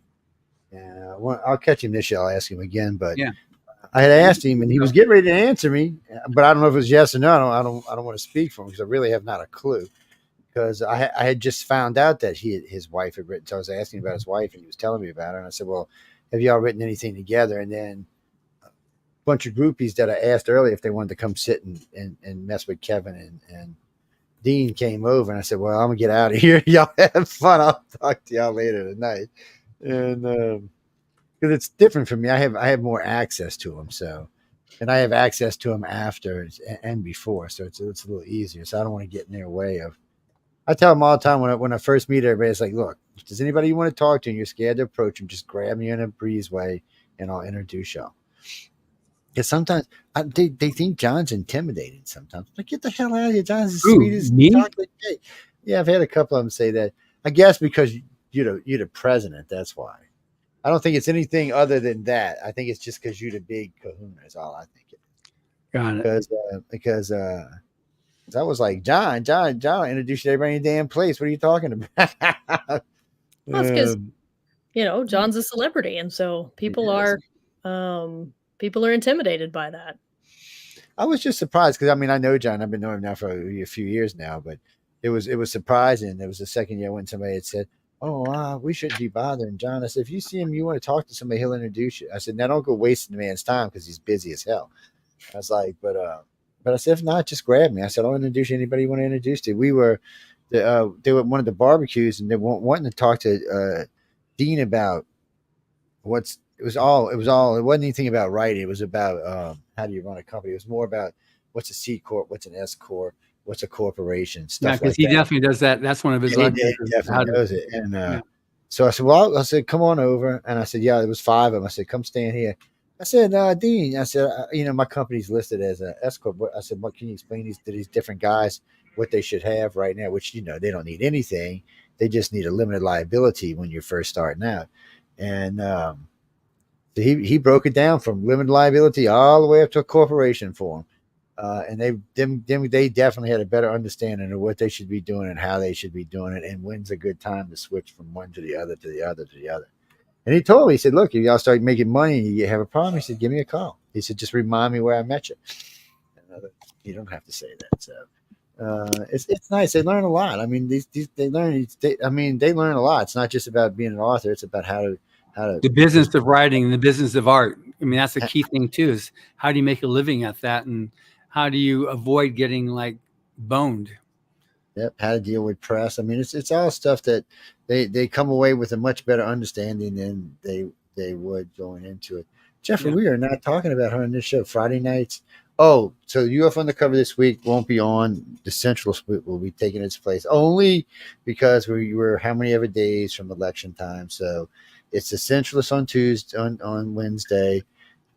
Yeah, I'll catch him this year. I'll ask him again. But yeah, I had asked him, and he was getting ready to answer me, but I don't know if it was yes or no. I don't want to speak for him because I really have not a clue. Because I had just found out that his wife had written. So I was asking about his wife, and he was telling me about her. And I said, "Well, have y'all written anything together?" And then a bunch of groupies that I asked earlier if they wanted to come sit and mess with Kevin and Dean came over, and I said, "Well, I'm gonna get out of here. Y'all have fun. I'll talk to y'all later tonight." And because it's different for me, I have more access to them. So, and I have access to them after and before, so it's a little easier. So I don't want to get in their way of. I tell them all the time when I first meet everybody, it's like, look, if there's anybody you want to talk to and you're scared to approach them, just grab me in a breezeway and I'll introduce y'all. Because sometimes they think John's intimidating. Sometimes, like, get the hell out of here, John's the sweetest chocolate cake. Yeah, I've had a couple of them say that. I guess because you're the president, that's why. I don't think it's anything other than that. I think it's just because you're the big kahuna is all I think it is. Got it. Because I was like, John, introduce everybody in the damn place. What are you talking about? Well, it's because John's a celebrity, and so people are intimidated by that. I was just surprised because I know John. I've been knowing him now for a few years now, but it was surprising. It was the second year when somebody had said, we shouldn't be bothering John. I said, if you see him, you want to talk to somebody, he'll introduce you. I said, now don't go wasting the man's time because he's busy as hell. I was like, but I said, if not, just grab me. I said, I'll introduce you anybody you want to introduce to. They were at one of the barbecues and they were wanting to talk to Dean about it wasn't anything about writing. It was about how do you run a company. It was more about what's a C corp, what's an S corp, what's a corporation, Yeah, stuff because like he that. definitely does that. That's one of his He luxuries. definitely knows it. And Yeah. so I said, well, I said, come on over. And I said, yeah, there was 5 of them. I said, come stand here. I said, Dean, I said, my company's listed as an S corp. I said, what can you explain to these different guys what they should have right now? Which they don't need anything. They just need a limited liability when you're first starting out. And so he broke it down from limited liability all the way up to a corporation for him. And they definitely had a better understanding of what they should be doing and how they should be doing it and when's a good time to switch from one to the other to the other to the other. And he told me, he said, look, if y'all start making money and you have a problem, he said, give me a call. He said, just remind me where I met you. You don't have to say that. So it's nice. They learn a lot. I mean, they learn a lot. It's not just about being an author. It's about how to the business of writing and the business of art. I mean, that's the key thing too, is how do you make a living at that? And how do you avoid getting like boned? Yep, how to deal with press. I mean, it's all stuff that they come away with a much better understanding than they would going into it. Jeffrey, we are not talking about her on this show. Friday nights. Oh, so UF Undercover this week won't be on. The Central Split will be taking its place only because we were how many ever days from election time. So it's the Centralist on Tuesday, on Wednesday,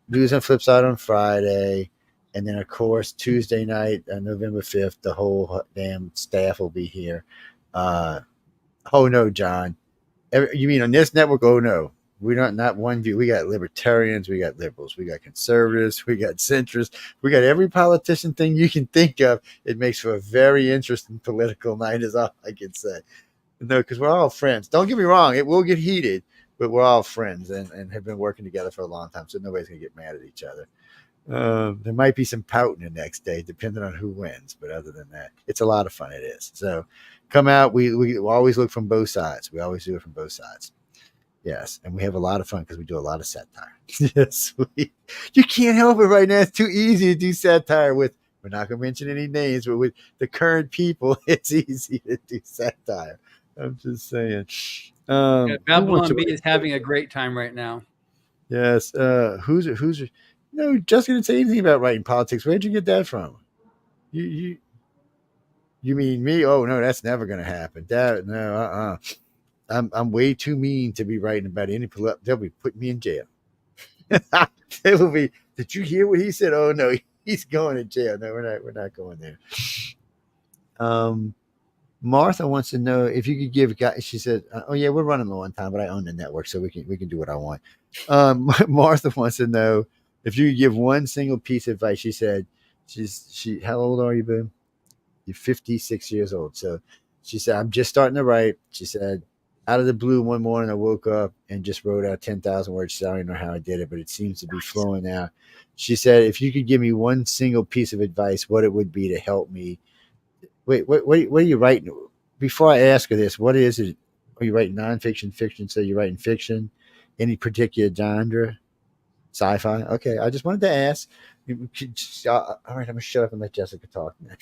News on Flipside on Friday. And then, of course, Tuesday night, November 5th, the whole damn staff will be here. Oh, no, John. You mean on this network? Oh, no. We're not one view. We got libertarians. We got liberals. We got conservatives. We got centrists. We got every politician thing you can think of. It makes for a very interesting political night is all I can say. No, because we're all friends. Don't get me wrong. It will get heated, but we're all friends and have been working together for a long time, so nobody's going to get mad at each other. There might be some pouting the next day, depending on who wins. But other than that, it's a lot of fun. It is. So come out. We always look from both sides. We always do it from both sides. Yes. And we have a lot of fun because we do a lot of satire. Yes. You can't help it right now. It's too easy to do satire with. We're not going to mention any names, but with the current people, it's easy to do satire. I'm just saying. Babylon B is having a great time right now. Yes. Who's no, Jessica didn't say anything about writing politics. Where'd you get that from? You mean me? Oh no, that's never going to happen. I'm way too mean to be writing about any. They'll be putting me in jail. They will be. Did you hear what he said? Oh no, he's going to jail. No, we're not going there. Martha wants to know if you could give. She said, "Oh yeah, we're running low on time, but I own the network, so we can do what I want." Martha wants to know if you could give one single piece of advice. She said, she. How old are you, Boom? You're 56 years old. So she said, I'm just starting to write. She said, out of the blue, one morning I woke up and just wrote out 10,000 words. She said, I don't even know how I did it, but it seems to be flowing out. She said, if you could give me one single piece of advice, what it would be to help me. Wait, what are you writing? Before I ask her this, what is it? Are you writing nonfiction, fiction? So you're writing fiction? Any particular genre? Sci-fi? Okay, I just wanted to ask. All right, I'm going to shut up and let Jessica talk now.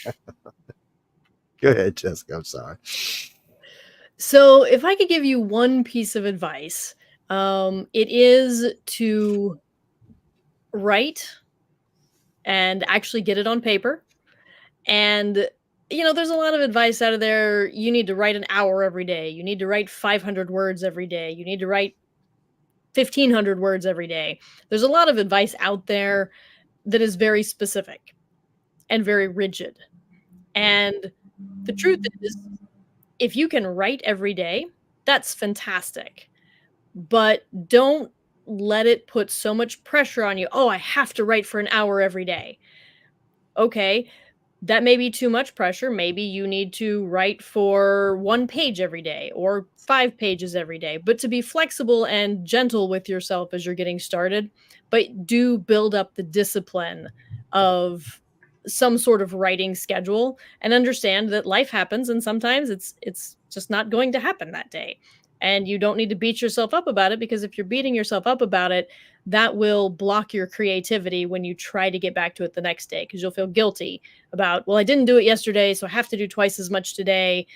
Go ahead, Jessica. I'm sorry. So if I could give you one piece of advice, it is to write and actually get it on paper. And, there's a lot of advice out of there. You need to write an hour every day. You need to write 500 words every day. You need to write 1,500 words every day. There's a lot of advice out there that is very specific and very rigid. And the truth is, if you can write every day, that's fantastic. But don't let it put so much pressure on you. Oh, I have to write for an hour every day. Okay, that may be too much pressure. Maybe you need to write for 1 page every day or 5 pages every day. But to be flexible and gentle with yourself as you're getting started, but do build up the discipline of some sort of writing schedule and understand that life happens and sometimes it's just not going to happen that day. And you don't need to beat yourself up about it, because if you're beating yourself up about it, that will block your creativity when you try to get back to it the next day, because you'll feel guilty about, well, I didn't do it yesterday, so I have to do twice as much today.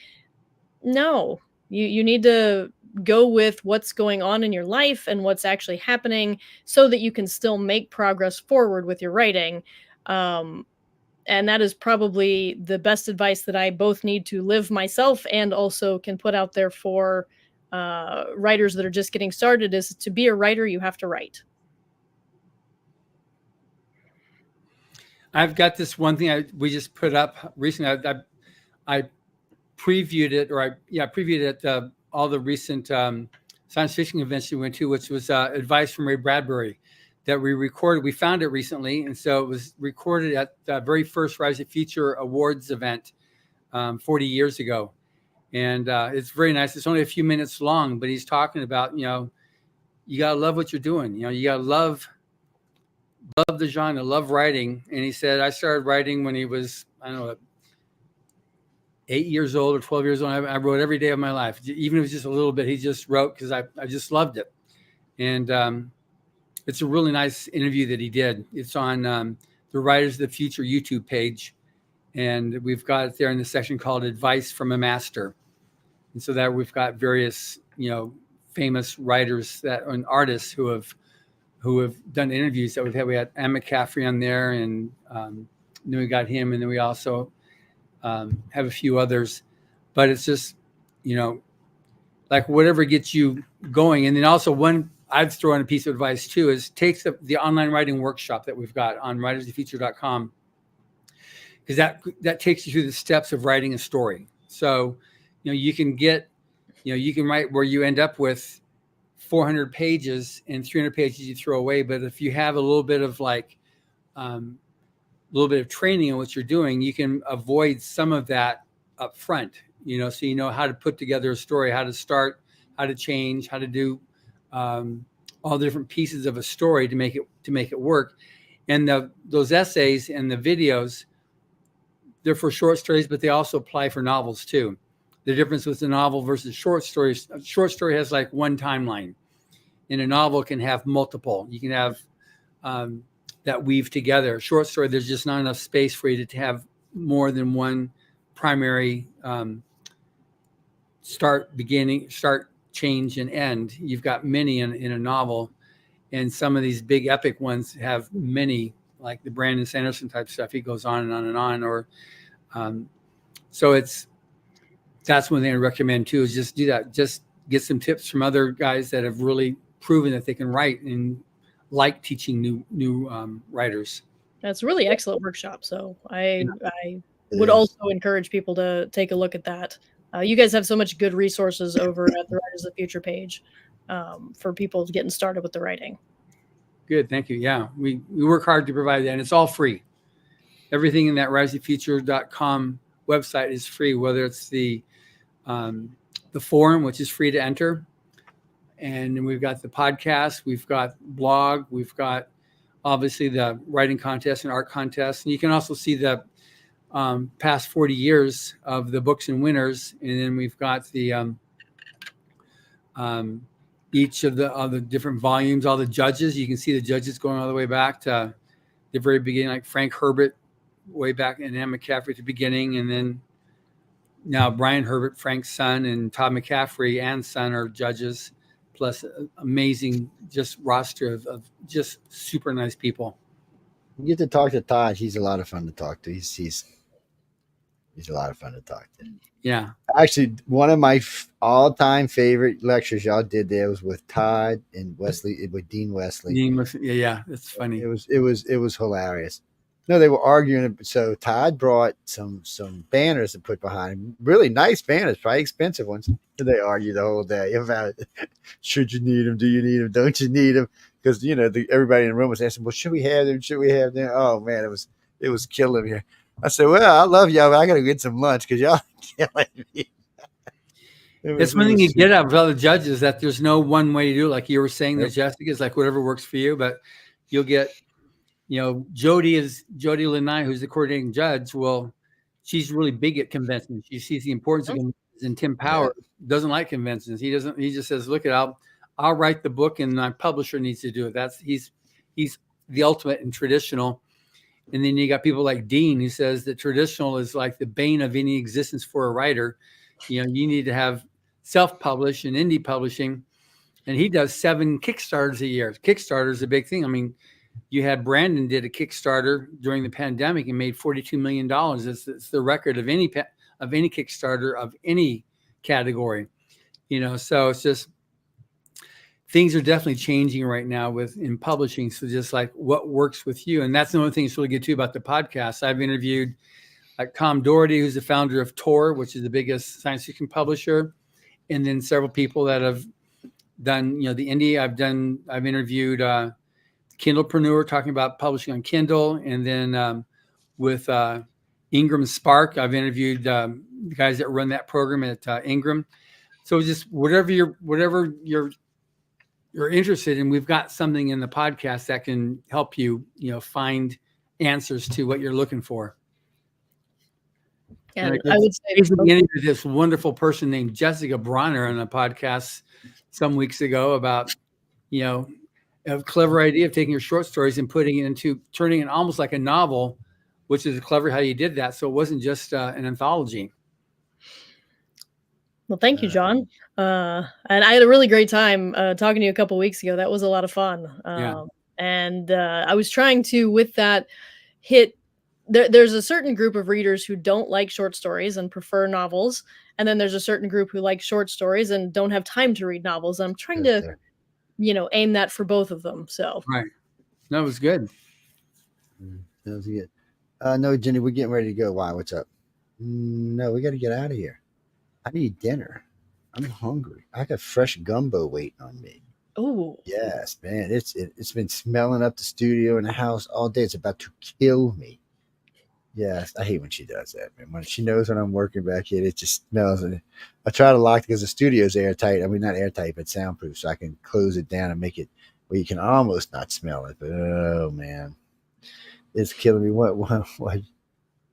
No, you need to go with what's going on in your life and what's actually happening so that you can still make progress forward with your writing. And that is probably the best advice that I both need to live myself and also can put out there for writers that are just getting started, is to be a writer, you have to write. I've got this one thing we just put up recently. I previewed it, or previewed it at all the recent science fiction events we went to, which was advice from Ray Bradbury that we recorded. We found it recently, and so it was recorded at the very first Rise of Future Awards event 40 years ago. And it's very nice. It's only a few minutes long, but he's talking about, you got to love what you're doing. You got to love the genre, love writing. And he said, I started writing when he was, I don't know, 8 years old or 12 years old. I wrote every day of my life. Even if it was just a little bit, he just wrote because I just loved it. And it's a really nice interview that he did. It's on the Writers of the Future YouTube page. And we've got it there in the section called Advice from a Master. And so that we've got various, famous writers and artists who have done interviews that we've had. We had Anne McCaffrey on there, and then we got him, and then we also have a few others. But it's just, like whatever gets you going. And then also one I'd throw in a piece of advice too is take the online writing workshop that we've got on writersofthefuture.com, because that takes you through the steps of writing a story. So, you can you can write where you end up with 400 pages and 300 pages you throw away. But if you have a little bit of training in what you're doing, you can avoid some of that up front, so you know how to put together a story, how to start, how to change, how to do all the different pieces of a story to make it work. And those essays and the videos, they're for short stories, but they also apply for novels too. The difference with the novel versus short stories, a short story has like one timeline, and a novel can have multiple. You can have that weave together. A short story, there's just not enough space for you to have more than one primary start, change, and end. You've got many in a novel, and some of these big epic ones have many, like the Brandon Sanderson type stuff. He goes on and on and on. Or so that's one thing I recommend too, is just do that. Just get some tips from other guys that have really proven that they can write and like teaching new writers. That's a really excellent workshop. So I would also encourage people to take a look at that. You guys have so much good resources over at the Writers of the Future page for people getting started with the writing. Good, thank you. Yeah, we work hard to provide that, and it's all free. Everything in that riseofthefuture.com website is free, whether it's the forum, which is free to enter, and then we've got the podcast, we've got blog, we've got obviously the writing contest and art contest, and you can also see the past 40 years of the books and winners. And then we've got the each of the different volumes, all the judges. You can see the judges going all the way back to the very beginning, like Frank Herbert way back, and Anne McCaffrey at the beginning. And then now Brian Herbert, Frank's son, and Todd McCaffrey and son are judges, plus amazing just roster of just super nice people. You get to talk to Todd. He's a lot of fun to talk to. He's a lot of fun to talk to. Yeah. Actually, one of my all-time favorite lectures y'all did there was with Todd and Wesley, with Dean Wesley. Yeah, it's funny. It was hilarious. No, they were arguing. So Todd brought some banners to put behind him. Really nice banners, probably expensive ones. And they argued the whole day about should you need them, do you need them, don't you need them? Because everybody in the room was asking, well, should we have them? Should we have them? Oh man, it was killing me. I said, well, I love y'all, but I gotta get some lunch because y'all killing me. It's one thing you get out of other judges, that there's no one way to do it. Like you were saying, that Jessica is like whatever works for you, but you'll get Jody Lanai, who's the coordinating judge. Well, she's really big at conventions. She sees the importance of conventions, and Tim Power doesn't like conventions. He doesn't. He just says, "Look, I'll write the book, and my publisher needs to do it." He's the ultimate in traditional. And then you got people like Dean, who says that traditional is like the bane of any existence for a writer. You need to have self-publish and indie publishing. And he does 7 Kickstarters a year. Kickstarter is a big thing. I mean, you had Brandon did a Kickstarter during the pandemic and made $42 million. It's the record of any Kickstarter of any category. So it's just, things are definitely changing right now in publishing. So just like what works with you. And that's the only thing that's really good too about the podcast. I've interviewed like Tom Doherty, who's the founder of Tor, which is the biggest science fiction publisher. And then several people that have done, the indie. I've interviewed Kindlepreneur, talking about publishing on Kindle. And then with Ingram Spark, I've interviewed the guys that run that program at Ingram. So just whatever you're interested in, we've got something in the podcast that can help you, find answers to what you're looking for. And I would say this wonderful person named Jessica Brawner on a podcast some weeks ago about, a clever idea of taking your short stories and turning it almost like a novel, which is clever how you did that. So it wasn't just an anthology. Well, thank you, John. And I had a really great time talking to you a couple of weeks ago. That was a lot of fun. And I was trying to, with that, hit. There's a certain group of readers who don't like short stories and prefer novels. And then there's a certain group who like short stories and don't have time to read novels. And I'm trying to, aim that for both of them. So right. That was good. That was good. No, Jenny, we're getting ready to go. Why? What's up? No, we got to get out of here. I need dinner. I'm hungry. I got fresh gumbo waiting on me. Oh yes, man! It's been smelling up the studio and the house all day. It's about to kill me. Yes, I hate when she does that, man. When she knows when I'm working back here, it just smells. And I try to lock it because the studio's airtight. I mean, not airtight, but soundproof, so I can close it down and make it where you can almost not smell it. But oh man, it's killing me. What?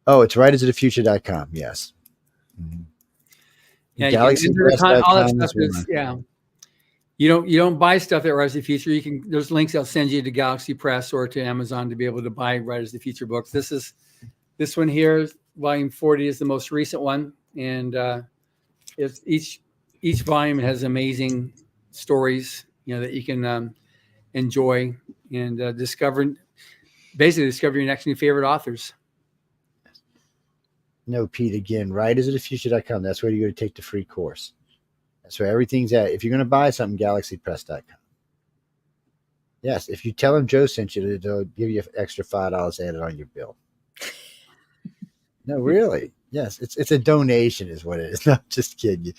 Oh, it's writersofthefuture.com. Yes. Mm-hmm. Yeah, all that stuff is, You don't buy stuff at Writers of the Future. There's links that'll send you to Galaxy Press or to Amazon to be able to buy Writers of the Future books. This one here, volume 40, is the most recent one, and it's each volume has amazing stories, that you can enjoy and discover your next new favorite authors. No, Pete, again, writersofthefuture.com. That's where you go to take the free course. That's where everything's at. If you're going to buy something, galaxypress.com. Yes, if you tell them Joe sent you, they'll give you an extra $5 added on your bill. No, really. Yes, it's a donation is what it is. No, just kidding you.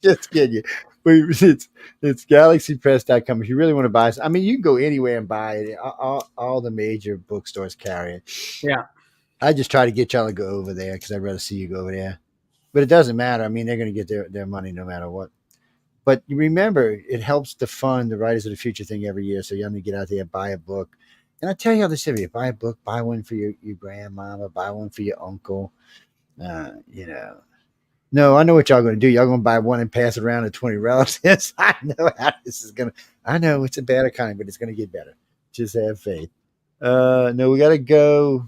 Just kidding you. It's galaxypress.com. If you really want to buy it, I mean, you can go anywhere and buy it. All the major bookstores carry it. Yeah. I just try to get y'all to go over there because I'd rather see you go over there. But it doesn't matter. I mean, they're going to get their money no matter what. But remember, it helps to fund the Writers of the Future thing every year. So you have to get out there and buy a book. And I tell you how this is. You buy a book, buy one for your grandmama, buy one for your uncle. No, I know what y'all going to do. Y'all going to buy one and pass it around to 20 relatives. I know how this is going to. I know it's a bad economy, but it's going to get better. Just have faith. No, we got to go.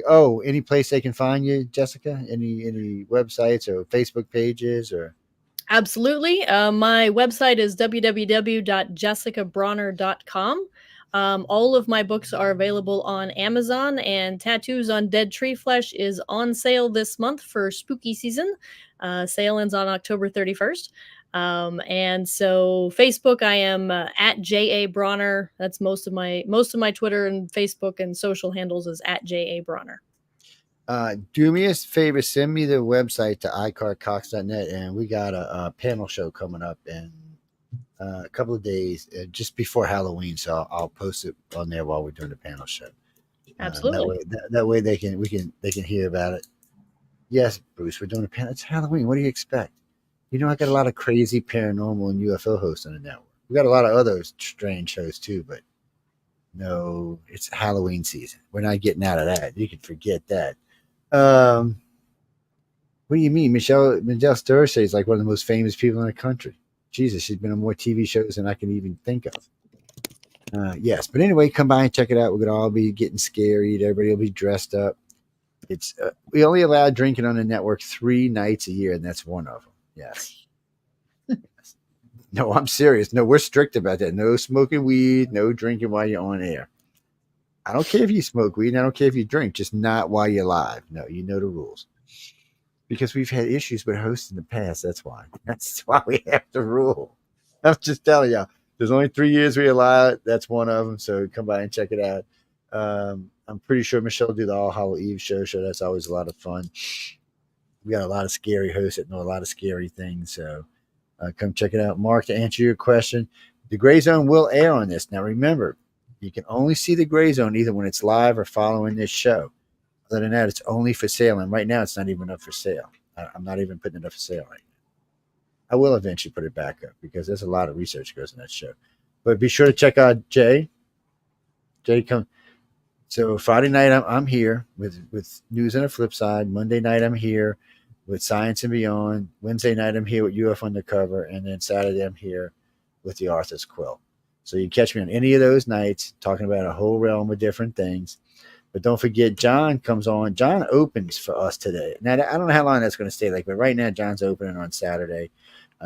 Oh, any place they can find you, Jessica? Any websites or Facebook pages or? Absolutely. My website is www.jessicabrawner.com. All of my books are available on Amazon, and Tattoos on Dead Tree Flesh is on sale this month for spooky season. Sale ends on October 31st. And so Facebook, I am at J.A. Brawner. That's most of my Twitter and Facebook and social handles is at J.A. Brawner. Do me a favor, send me the website to iCarCox.net, and we got a panel show coming up in a couple of days, just before Halloween. So I'll post it on there while we're doing the panel show. Absolutely. That way they can hear about it. Yes, Bruce, we're doing a panel. It's Halloween. What do you expect? I got a lot of crazy paranormal and UFO hosts on the network. We got a lot of other strange shows too, but No, it's Halloween season. We're not getting out of that. You can forget that. What do you mean? Michelle Sturce is like one of the most famous people in the country. Jesus, she's been on more TV shows than I can even think of. Yes, but anyway, come by and check it out. We're gonna all be getting scary. Everybody will be dressed up. It's we only allow drinking on the network 3 nights a year, and that's one of them. Yes. No, I'm serious. No, we're strict about that. No smoking weed. No drinking while you're on air. I don't care if you smoke weed. And I don't care if you drink. Just not while you're live. No, you know the rules. Because we've had issues with hosts in the past. That's why. That's why we have the rule. I'm just telling y'all. There's only 3 years we allow it. That's one of them. So come by and check it out. I'm pretty sure Michelle will do the All Hallow Eve show. So that's always a lot of fun. We got a lot of scary hosts that know a lot of scary things. So come check it out. Mark, to answer your question, the Gray Zone will air on this. Now, remember, you can only see the Gray Zone either when it's live or following this show. Other than that, it's only for sale. And right now, it's not even up for sale. I'm not even putting it up for sale right now. I will eventually put it back up because there's a lot of research goes in that show. But be sure to check out Jay. Jay, come. So Friday night, I'm here with News on the Flip Side. Monday night, I'm here with Science and Beyond. Wednesday night, I'm here with UF Undercover. And then Saturday, I'm here with the Arthur's Quill. So you can catch me on any of those nights talking about a whole realm of different things. But don't forget, John comes on. John opens for us today. Now, I don't know how long that's going to stay like, but right now, John's opening on Saturday.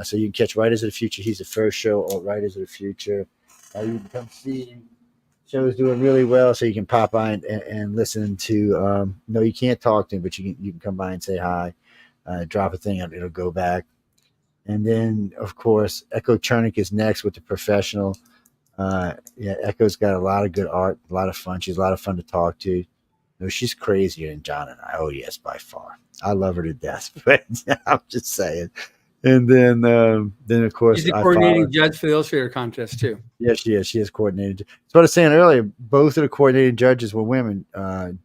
So you can catch Writers of the Future. He's the first show on Writers of the Future. You can come see him. Show's doing really well, so you can pop by and listen to. No, you can't talk to him, but you can come by and say hi. Drop a thing, it'll go back. And then, of course, Echo Chernick is next with The Professional. Echo's got a lot of good art, a lot of fun. She's a lot of fun to talk to. No, she's crazier than John and I. Oh, yes, by far. I love her to death, but I'm just saying. And then of course, she's the coordinating judge for the Illustrator contest too. Yes, she is. She is coordinated. So what I was saying earlier, both of the coordinating judges were women.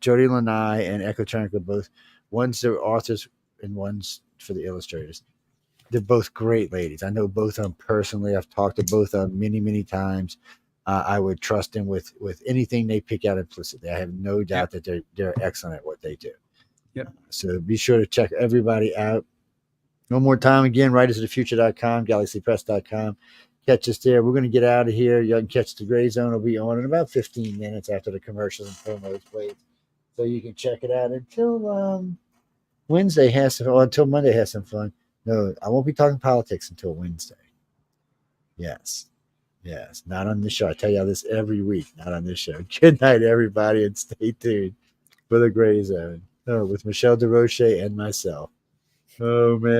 Jody Lanai and Echo Chernick are both. One's the authors and one's for the illustrators. They're both great ladies. I know both of them personally. I've talked to both of them many, many times. I would trust them with anything they pick out implicitly. I have no doubt that they're excellent at what they do. Yep. So be sure to check everybody out. One more time again, writersofthefuture.com, galaxypress.com. Catch us there. We're going to get out of here. You can catch the Gray Zone. Will be on in about 15 minutes after the commercials and promos played. So you can check it out until Wednesday has some, or until Monday has some fun. No, I won't be talking politics until Wednesday. Yes. Not on this show. I tell y'all this every week. Not on this show. Good night, everybody, and stay tuned for the Gray Zone with Michelle DeRoche and myself. Oh, man.